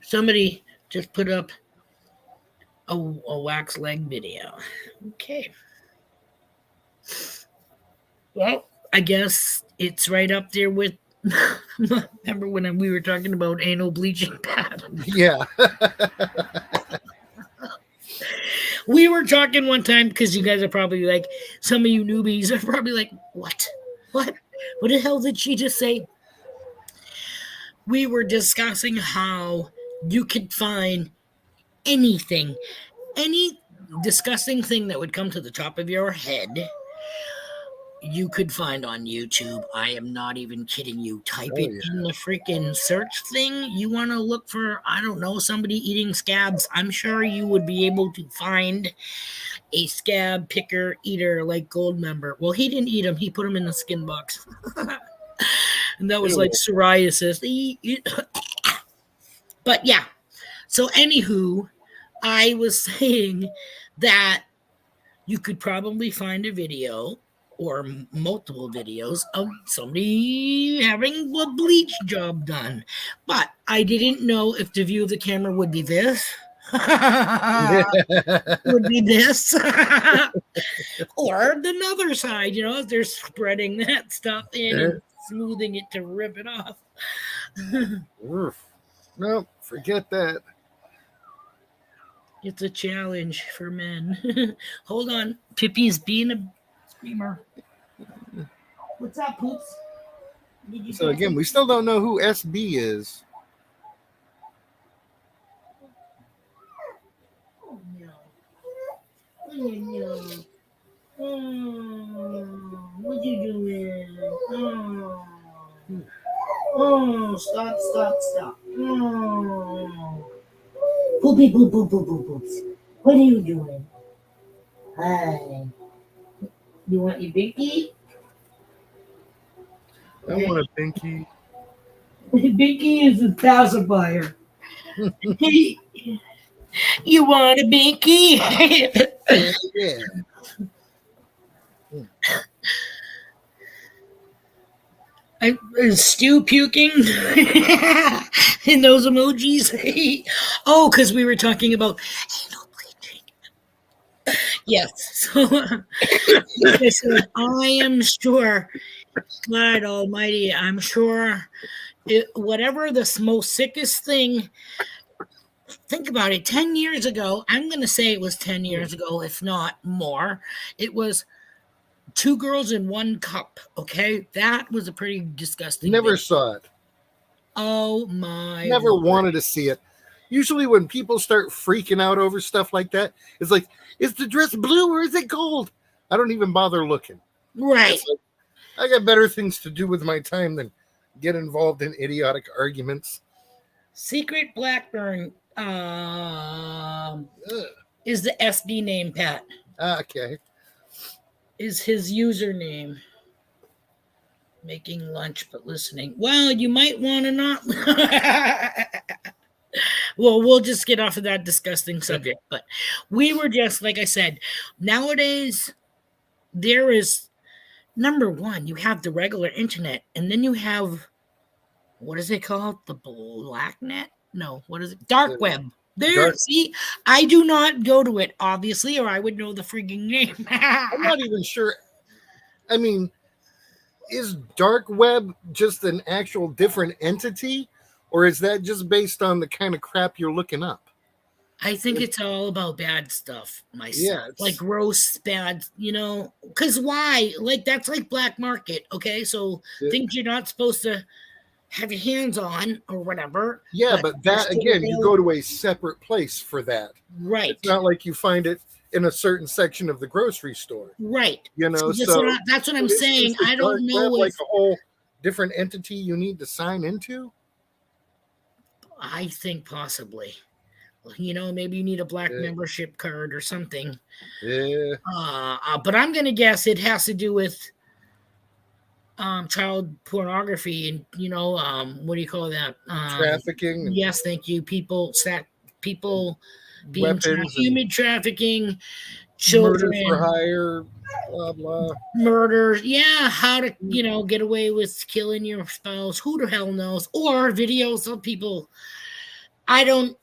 Somebody just put up a wax leg video. Okay. Well, I guess it's right up there with. Remember when we were talking about anal bleaching pad? Yeah. We were talking one time because you guys are probably like, some of you newbies are probably like, what? What the hell did she just say? we were discussing how you could find anything, any disgusting thing that would come to the top of your head, you could find on YouTube. I am not even kidding you. Type Oh it yeah. in the freaking search thing. You want to look for, I don't know, somebody eating scabs. I'm sure you would be able to find a scab picker eater like Goldmember. Well, he didn't eat them, he put them in the skin box. And that was like Ew. psoriasis. But yeah. So, anywho, I was saying that you could probably find a video or multiple videos of somebody having a bleach job done. But I didn't know if the view of the camera would be this. Would be this. Or the other side, if they're spreading that stuff in and smoothing it to rip it off. No, forget that. It's a challenge for men. Hold on. Pippi's being a screamer. What's up, Poops? Did you So again, we still don't know who SB is. Oh, no. Oh, no. Oh, what you doing? Oh. Oh, stop. Oh. Poopy, poop, poop, poop, poop, poops. What are you doing? Hi. You want your binky? I want a binky. Binky is a pacifier. You want a binky? Yeah. Is Stu puking in those emojis? Oh, because we were talking about anal bleaching. Yes. So, like I said, I am sure, God Almighty, I'm sure whatever the most sickest thing, think about it, 10 years ago, I'm going to say it was 10 years ago, if not more, it was 2 girls in 1 cup, okay? That was a pretty disgusting Never video. saw it. Oh my Never Lord. wanted to see it. Usually when people start freaking out over stuff like that, it's like, is the dress blue or is it gold? I don't even bother looking. Right. Like, I got better things to do with my time than get involved in idiotic arguments. Secret Blackburn is the SB name, Pat. Okay. Is his username. Making lunch but listening. Well, you might want to not. Well, we'll just get off of that disgusting subject. But we were just, like I said, nowadays, there is, number one, you have the regular internet, and then you have, what is it called? The black net? No, what is it? Dark web. There, see, I do not go to it, obviously, or I would know the freaking name. I'm not even sure. I mean, is dark web just an actual different entity, or is that just based on the kind of crap you're looking up? I think it's all about bad stuff myself. Yeah, like gross, bad, because why? Like, that's like black market, okay? So things you're not supposed to have your hands on or whatever. Yeah, but that, again, you go to a separate place for that. Right. It's not like you find it in a certain section of the grocery store. Right. So that's what I'm saying. I don't know if like a whole different entity you need to sign into. I think possibly. Maybe you need a black membership card or something. Yeah. But I'm gonna guess it has to do with child pornography and what do you call that? Trafficking. Yes, thank you. People being human trafficking, children, murder for hire, blah blah. Murder, yeah. How to get away with killing your spouse? Who the hell knows? Or videos of people. I'm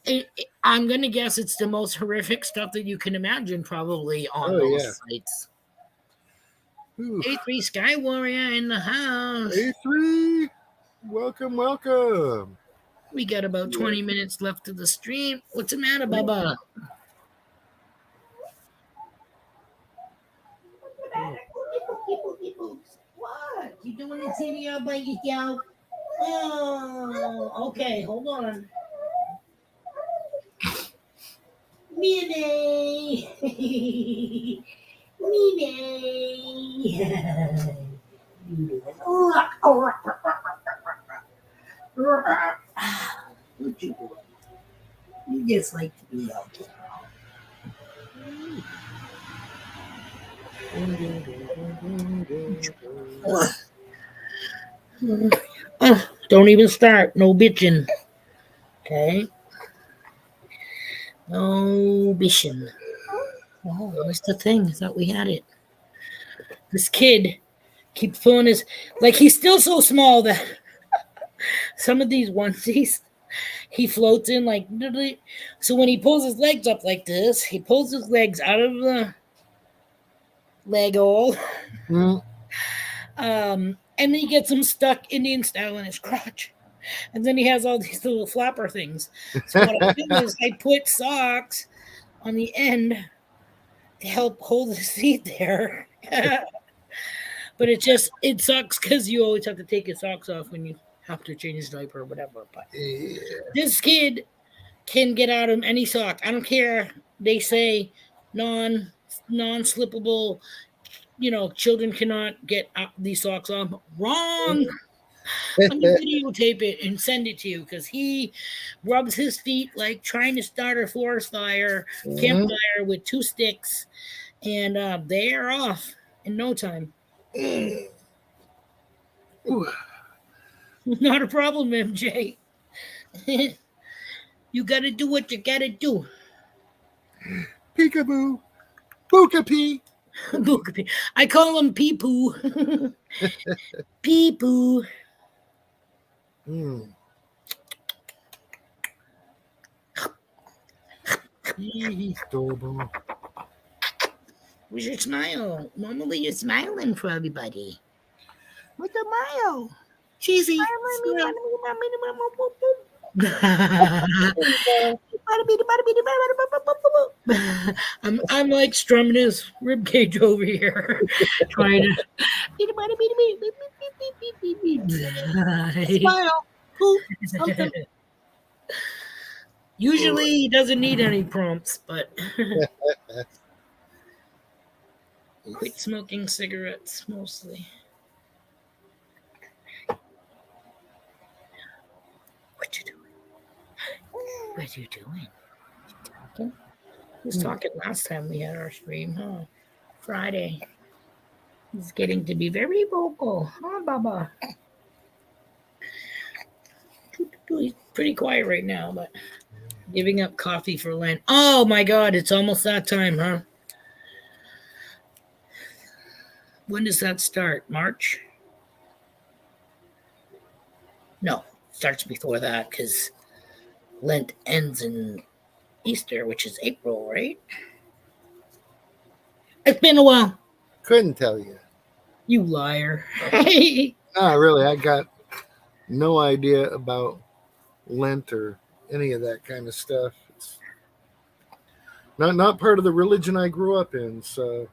gonna guess it's the most horrific stuff that you can imagine, probably on those sites. A3 Sky Warrior in the house. A3, welcome. We got about 20 minutes left of the stream. What's the matter, Bubba? What? You doing this video by yourself? Oh, okay, hold on. Minnie! Minnie! What you doing? You just like to be out there. Don't even start. No bitching. Okay? No bitching. Oh, where's the thing? I thought we had it. This kid keeps pulling his, like, he's still so small that some of these onesies he floats in like, so when he pulls his legs up like this, he pulls his legs out of the leg hole, Mm. and then he gets them stuck Indian style in his crotch, and then he has all these little flapper things. So what I do is I put socks on the end to help hold his feet there. But it sucks because you always have to take your socks off when you have to change his diaper or whatever. But Yeah. this kid can get out of any sock. I don't care. They say non-slippable. Children cannot get these socks on. Wrong. Let me videotape it and send it to you because he rubs his feet like trying to start a forest fire, campfire with 2 sticks, and they are off in no time. Not a problem, MJ. You gotta do what you gotta do. Peekaboo. Bookapee. I call him pee poo. Pee poo. Mm. He's adorable. Where's your smile? Normally you're smiling for everybody. What's the smile? Cheesy. I'm like strumming his rib cage over here, trying to. Smile. Poop. Something. Usually he doesn't need any prompts, but quit smoking cigarettes mostly. What you doing? What you doing? Talking? He was talking last time we had our stream, huh? Friday. He's getting to be very vocal, huh, Baba? He's pretty quiet right now, but giving up coffee for Lent. Oh my God, it's almost that time, huh? When does that start? March? No, starts before that because Lent ends in Easter, which is April, right? It's been a while. Couldn't tell you. You liar. Not really. I got no idea about Lent or any of that kind of stuff. It's not part of the religion I grew up in. So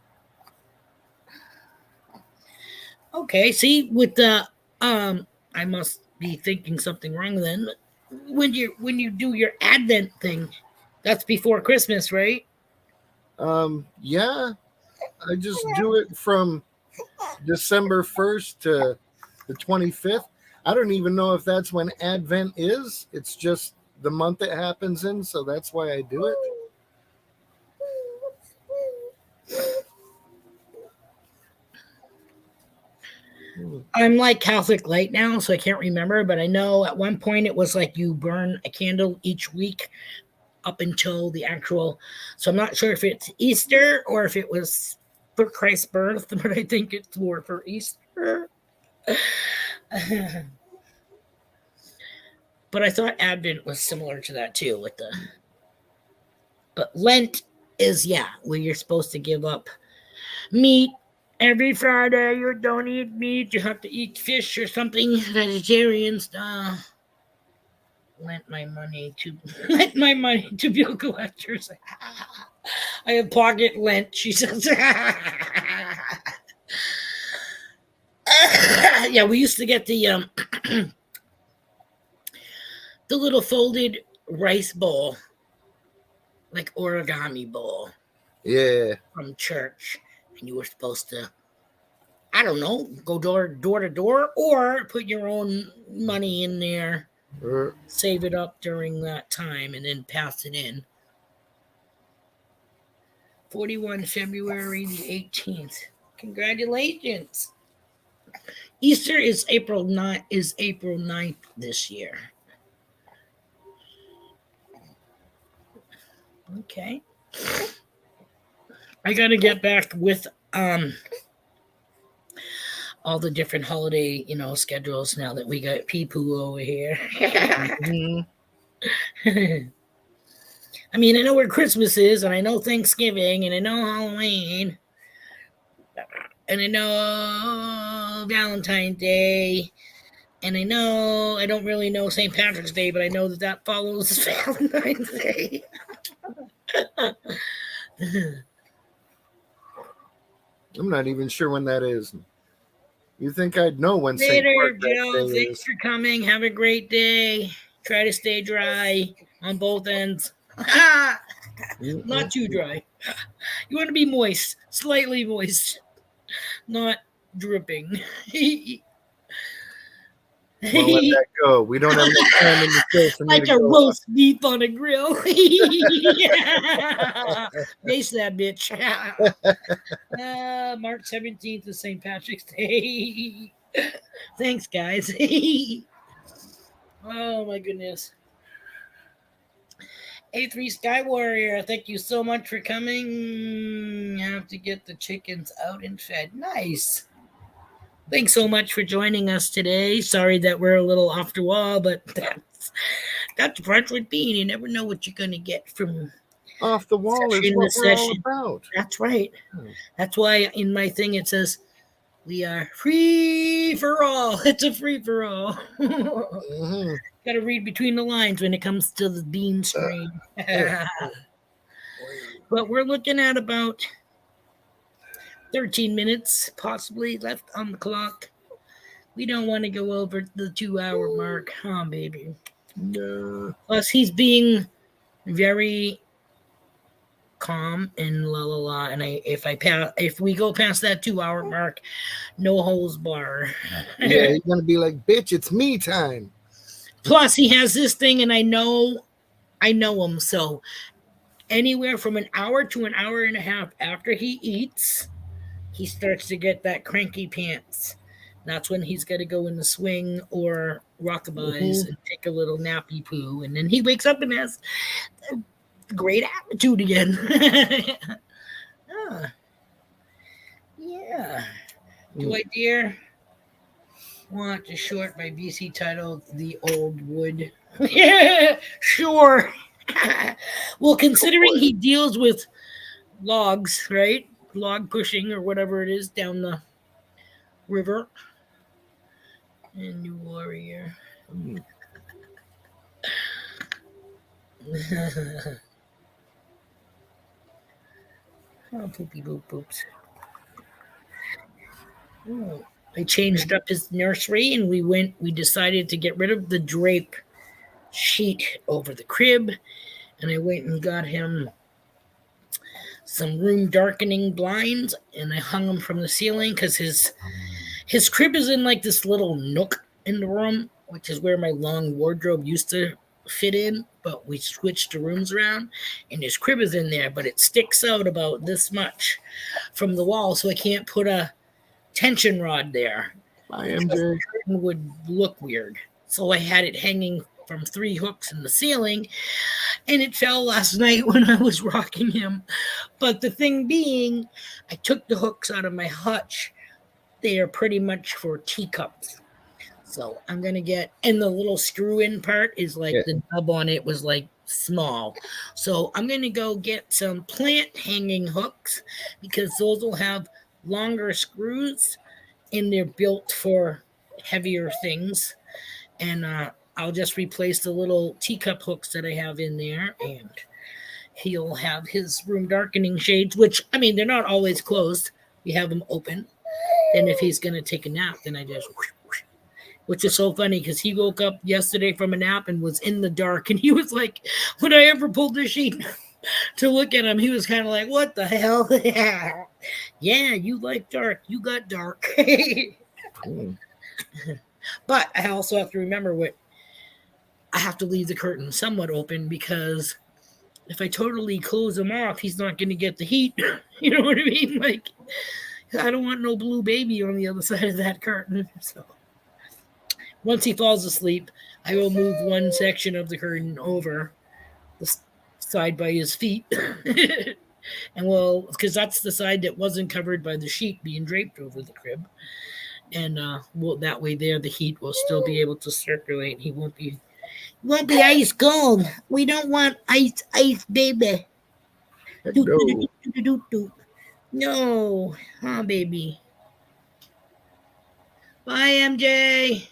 Okay, see, with the I must be thinking something wrong then. When you do your Advent thing, that's before Christmas, right? yeah, I just do it from December 1st to the 25th. I don't even know if that's when Advent is. It's just the month it happens in, so that's why I do it. I'm like Catholic Light now, so I can't remember, but I know at one point it was like you burn a candle each week up until the actual. So I'm not sure if it's Easter or if it was for Christ's birth, but I think it's more for Easter. But I thought Advent was similar to that too, with the. But Lent is where you're supposed to give up meat every Friday. You don't eat meat. You have to eat fish or something vegetarian stuff. Lent my money to bill collectors. I have pocket lent, she says. Yeah, we used to get the the little folded rice bowl, like origami bowl Yeah. from church, and you were supposed to, I don't know, go door to door, or put your own money in there, Er, save it up during that time, and then pass it in. 41 February the 18th. Congratulations. Easter is April 9th this year. Okay. I gotta get back with all the different holiday, schedules now that we got pee-poo over here. mhm. I mean, I know where Christmas is, and I know Thanksgiving, and I know Halloween, and I know Valentine's Day, and I know I don't really know St. Patrick's Day, but I know that follows Valentine's Day. I'm not even sure when that is. You think I'd know when St. Later, Patrick's Joe. Day Thanks is? for coming. Have a great day. Try to stay dry on both ends. Not too dry. You want to be moist, slightly moist, not dripping. Well, let that go. We don't have enough time in the show for me Like to a go. roast beef on a grill. Base that bitch. March 17th is St. Patrick's Day. Thanks, guys. Oh, my goodness. A3 Sky Warrior, thank you so much for coming. I have to get the chickens out and fed. Nice. Thanks so much for joining us today. Sorry that we're a little off the wall, but that's Brunch with Bean. You never know what you're going to get from Off the wall is session what to we're all session. about. That's right. That's why in my thing it says we are free for all. It's a free for all. Mhm. Got to read between the lines when it comes to the bean screen. But we're looking at about 13 minutes possibly left on the clock. We don't want to go over the 2-hour mark, huh, baby? No. Plus, he's being very calm and la la la. And if we go past that 2-hour mark, no holds bar. Yeah, he's gonna be like, bitch, it's me time. Plus, he has this thing, and I know him. So, anywhere from an hour to an hour and a half after he eats, he starts to get that cranky pants. That's when he's got to go in the swing or rockabouts and take a little nappy poo, and then he wakes up and has a great attitude again. Yeah. Do I dare want a short by BC titled "The Old Wood"? Yeah, sure. Well, considering he deals with logs, right? Log pushing or whatever it is down the river. And New Warrior. Oh, poopy boop boops. Oh, I changed up his nursery and we decided to get rid of the drape sheet over the crib. And I went and got him some room darkening blinds and I hung them from the ceiling because his crib is in like this little nook in the room, which is where my long wardrobe used to fit in, but we switched the rooms around and his crib is in there, but it sticks out about this much from the wall, so I can't put a tension rod there. Bye, The MJ. curtain would look weird. So I had it hanging from 3 hooks in the ceiling, and it fell last night when I was rocking him. But the thing being, I took the hooks out of my hutch. They are pretty much for teacups. So I'm going to get, and the little screw in part is like the nub on it was like small. So I'm going to go get some plant hanging hooks because those will have longer screws and they're built for heavier things. And I'll just replace the little teacup hooks that I have in there, and he'll have his room darkening shades, which, I mean, they're not always closed. We have them open. And if he's going to take a nap, then I just which is so funny because he woke up yesterday from a nap and was in the dark. And he was like, when I ever pulled the sheet to look at him, he was kind of like, what the hell? Yeah, you like dark. You got dark. But I also have to remember I have to leave the curtain somewhat open because if I totally close him off, he's not going to get the heat. You know what I mean? Like, I don't want no blue baby on the other side of that curtain. So once he falls asleep, I will move one section of the curtain over the side by his feet. And because that's the side that wasn't covered by the sheet being draped over the crib. And that way there, the heat will still be able to circulate. He won't be ice cold. We don't want ice, baby. No. No, huh, baby. Bye, MJ.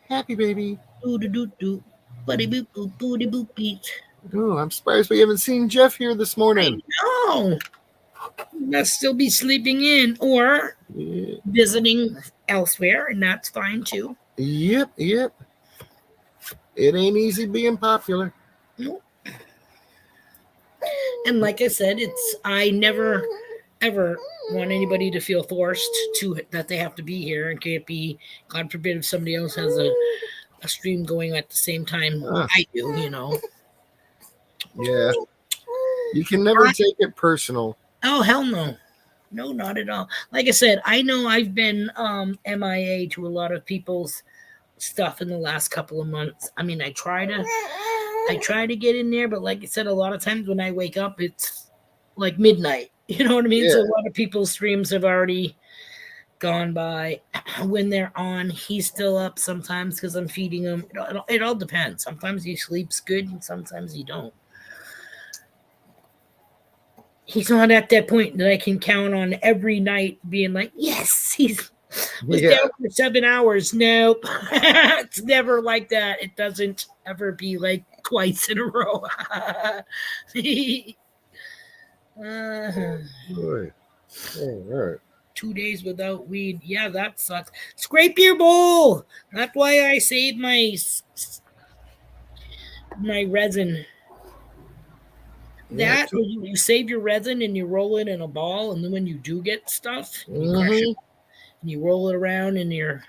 Happy baby. Buddy boop boop booty boop beat. Oh, I'm surprised we haven't seen Jeff here this morning. No, he must still be sleeping in or visiting elsewhere, and that's fine too. Yep. It ain't easy being popular. Nope. And like I said, I never ever want anybody to feel forced that they have to be here and can't be. God forbid if somebody else has a stream going at the same time I do, Yeah. You can never take it personal. Oh, hell no. No, not at all. Like I said, I know I've been MIA to a lot of people's stuff in the last couple of months. I mean, I try to get in there, but like I said, a lot of times when I wake up, it's like midnight. You know what I mean? Yeah. So a lot of people's streams have already gone by. When they're on, he's still up sometimes because I'm feeding him. It all depends. Sometimes he sleeps good and sometimes he don't. He's not at that point that I can count on every night being like, yes, he's down for 7 hours. Nope. It's never like that. It doesn't ever be like twice in a row. All right. 2 days without weed. Yeah, that sucks. Scrape your bowl. That's why I save my resin. That you save your resin and you roll it in a ball, and then when you do get stuff, you crush it and you roll it around in your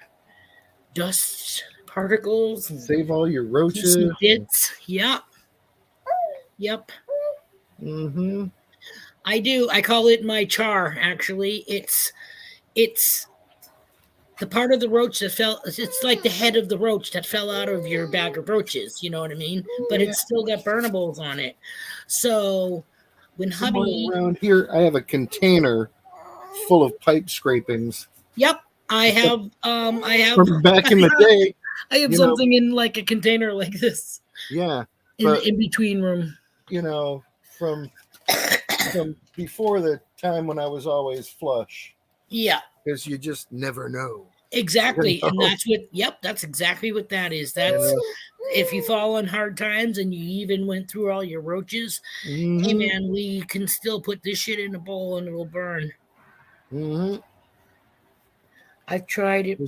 dust particles. And save all your roaches. Bits. Yep. Mm-hmm. I do. I call it my char. Actually, it's the part of the roach that fell. It's like the head of the roach that fell out of your bag of roaches. You know what I mean? But it's still got burnables on it. So when hubby around here, I have a container full of pipe scrapings. Yep, I have. From back in the day. I have something in like a container like this. Yeah, in the in between room. From before the time when I was always flush. Yeah, because you just never know. Exactly, and that's what. Yep, that's exactly what that is. That's if you fall on hard times and you even went through all your roaches. Mm-hmm. Hey man, we can still put this shit in a bowl and it'll burn. Mm-hmm. I've tried it.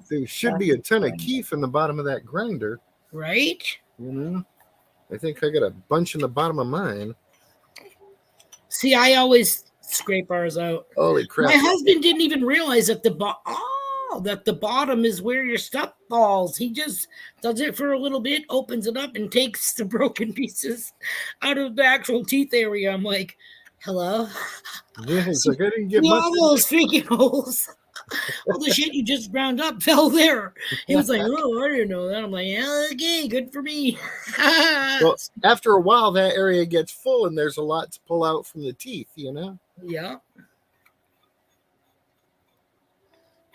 There should be a ton of keef in the bottom of that grinder, right? I think I got a bunch in the bottom of mine. See, I always scrape ours out. Holy crap! My husband didn't even realize that the bottom is where your stuff falls. He just does it for a little bit, opens it up, and takes the broken pieces out of the actual teeth area. I'm like, hello? Yeah, it's like I didn't get much. All those freaking holes. All the shit you just ground up fell there. He was like, oh, I didn't know that. I'm like, yeah, okay, good for me. Well, after a while, that area gets full and there's a lot to pull out from the teeth, Yeah.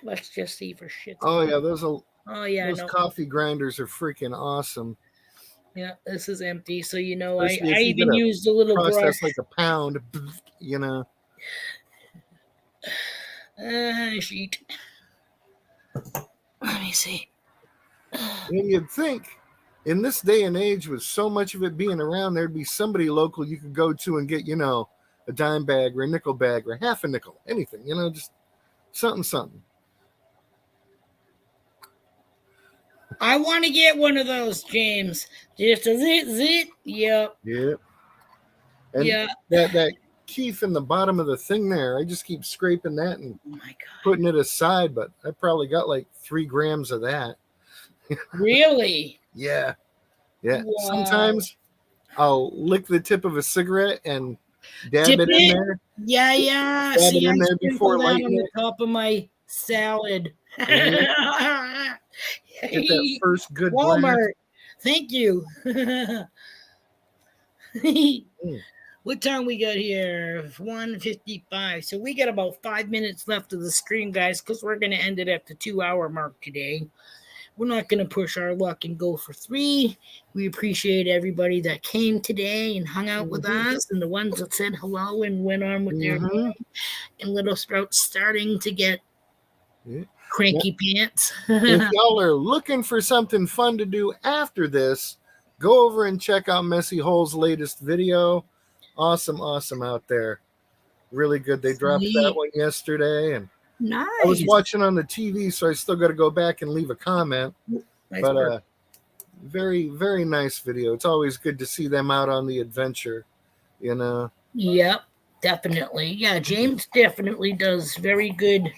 Let's just see for shit. Oh yeah, those coffee grinders are freaking awesome. Yeah, this is empty, so I even used a little process like a pound, Sheet. Let me see. And you'd think in this day and age, with so much of it being around, there'd be somebody local you could go to and get, a dime bag or a nickel bag or half a nickel, anything, just something. I want to get one of those, James. Just a zit. Yep. Yeah. And yeah. that keef in the bottom of the thing there, I just keep scraping that and Oh my God. putting it aside, but I probably got like 3 grams of that. Really? Yeah. Wow. Sometimes I'll lick the tip of a cigarette and dab it in there. Yeah. Dab See, it in I there before sprinkle that lighting on the it. top of my salad. Get that first good Walmart. blast. Thank you. What time we got here? 1:55. So we got about 5 minutes left of the stream, guys, because we're going to end it at the 2-hour mark today. We're not going to push our luck and go for 3. We appreciate everybody that came today and hung out with us, and the ones that said hello and went on with their day. And Little Sprout's starting to get cranky pants. If y'all are looking for something fun to do after this, go over and check out Messy Hole's latest video. Awesome out there. Really good. They dropped that one yesterday, and nice. I was watching on the TV, so I still got to go back and leave a comment. Nice but work. Very, very nice video. It's always good to see them out on the adventure, Yep, definitely. Yeah, James definitely does very good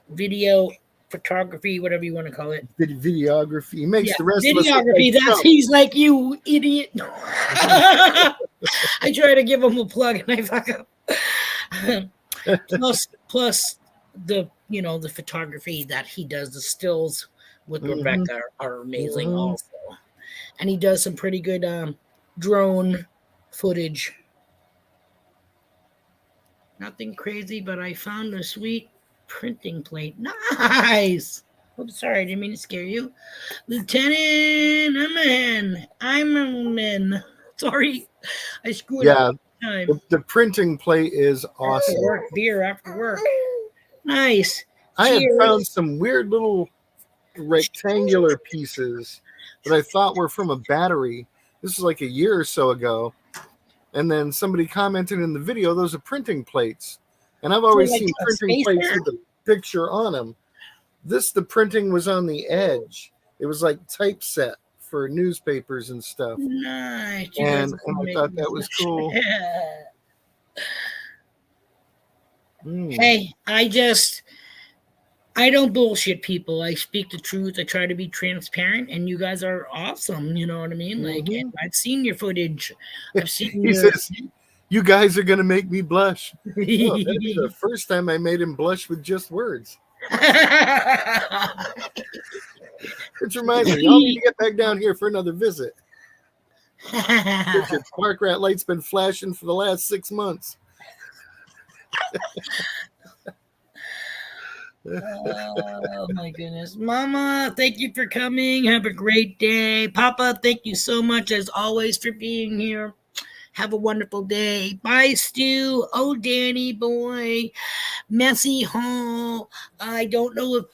video photography, whatever you want to call it. Videography. He makes the rest of us look like he's like, you idiot. I try to give him a plug and I fuck up. plus the the photography that he does, the stills with Rebecca are amazing also. And he does some pretty good drone footage. Nothing crazy, but I found a sweet printing plate. Nice. Oh, sorry, I didn't mean to scare you. Lieutenant, I'm a man. Sorry, I screwed up time. The printing plate is awesome. Beer after work. Nice. I had found some weird little rectangular pieces that I thought were from a battery. This was like a year or so ago. And then somebody commented in the video, those are printing plates. And I've always seen printing plates with a picture on them. The printing was on the edge. It was like typeset for newspapers and stuff. Nice. And I thought that was cool. Hey, I don't bullshit people. I speak the truth. I try to be transparent, and you guys are awesome. You know what I mean? Like, I've seen your footage. I've seen he says, you guys are going to make me blush. Oh, that's the first time I made him blush with just words. Which reminds me, y'all need to get back down here for another visit. Your park rat light's been flashing for the last 6 months. Oh my goodness. Mama, thank you for coming. Have a great day. Papa, thank you so much as always for being here. Have a wonderful day. Bye, Stu. Oh, Danny boy. Messy Hole. I don't know if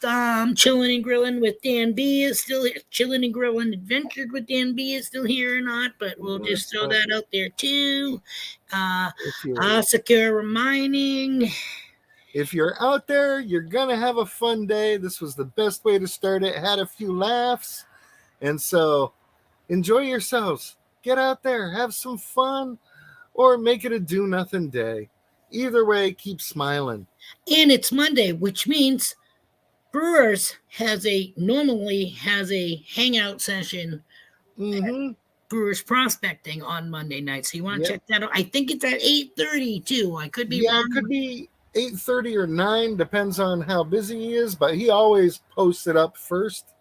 Chilling and Grilling with Dan B is still here. Chilling and Grilling Adventured with Dan B is still here or not, but we'll just throw that out there too. Asuka reminding. If you're out there, you're going to have a fun day. This was the best way to start it. Had a few laughs. And so enjoy yourselves. Get out there, have some fun, or make it a do-nothing day. Either way, keep smiling. And it's Monday, which means Brewers normally has a hangout session. Brewers Prospecting on Monday night. So you want to check that out. I think it's at 8:30 too. I could be wrong. It could be 8:30 or 9, depends on how busy he is, but he always posts it up first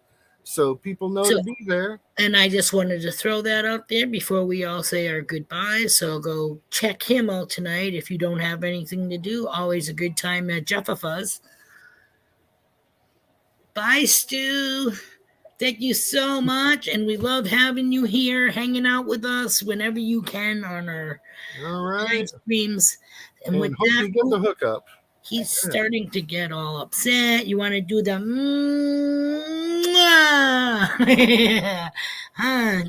so people know to be there. And I just wanted to throw that out there before we all say our goodbyes. So go check him out tonight if you don't have anything to do. Always a good time at Jeffa's. Bye, Stu. Thank you so much. And we love having you here, hanging out with us whenever you can on our live streams. And with hope you get the hookup. He's starting to get all upset. You want to do the mwah.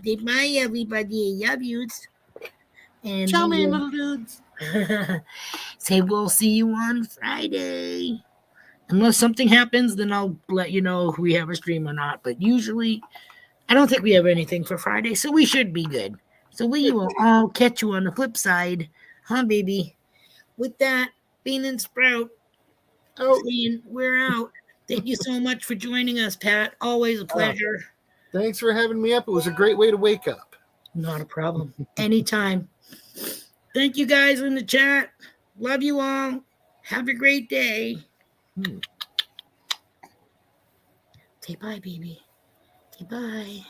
Say bye, everybody. Love yous. And Ciao, man, little dudes. say we'll see you on Friday. Unless something happens, then I'll let you know if we have a stream or not. But usually, I don't think we have anything for Friday, so we should be good. So we will all catch you on the flip side, huh, baby? With that, Bean and Sprout, saying we're out. Thank you so much for joining us, Pat. Always a pleasure. Thanks for having me up. It was a great way to wake up. Not a problem. Anytime. Thank you guys in the chat. Love you all. Have a great day. Say bye, baby. Say bye.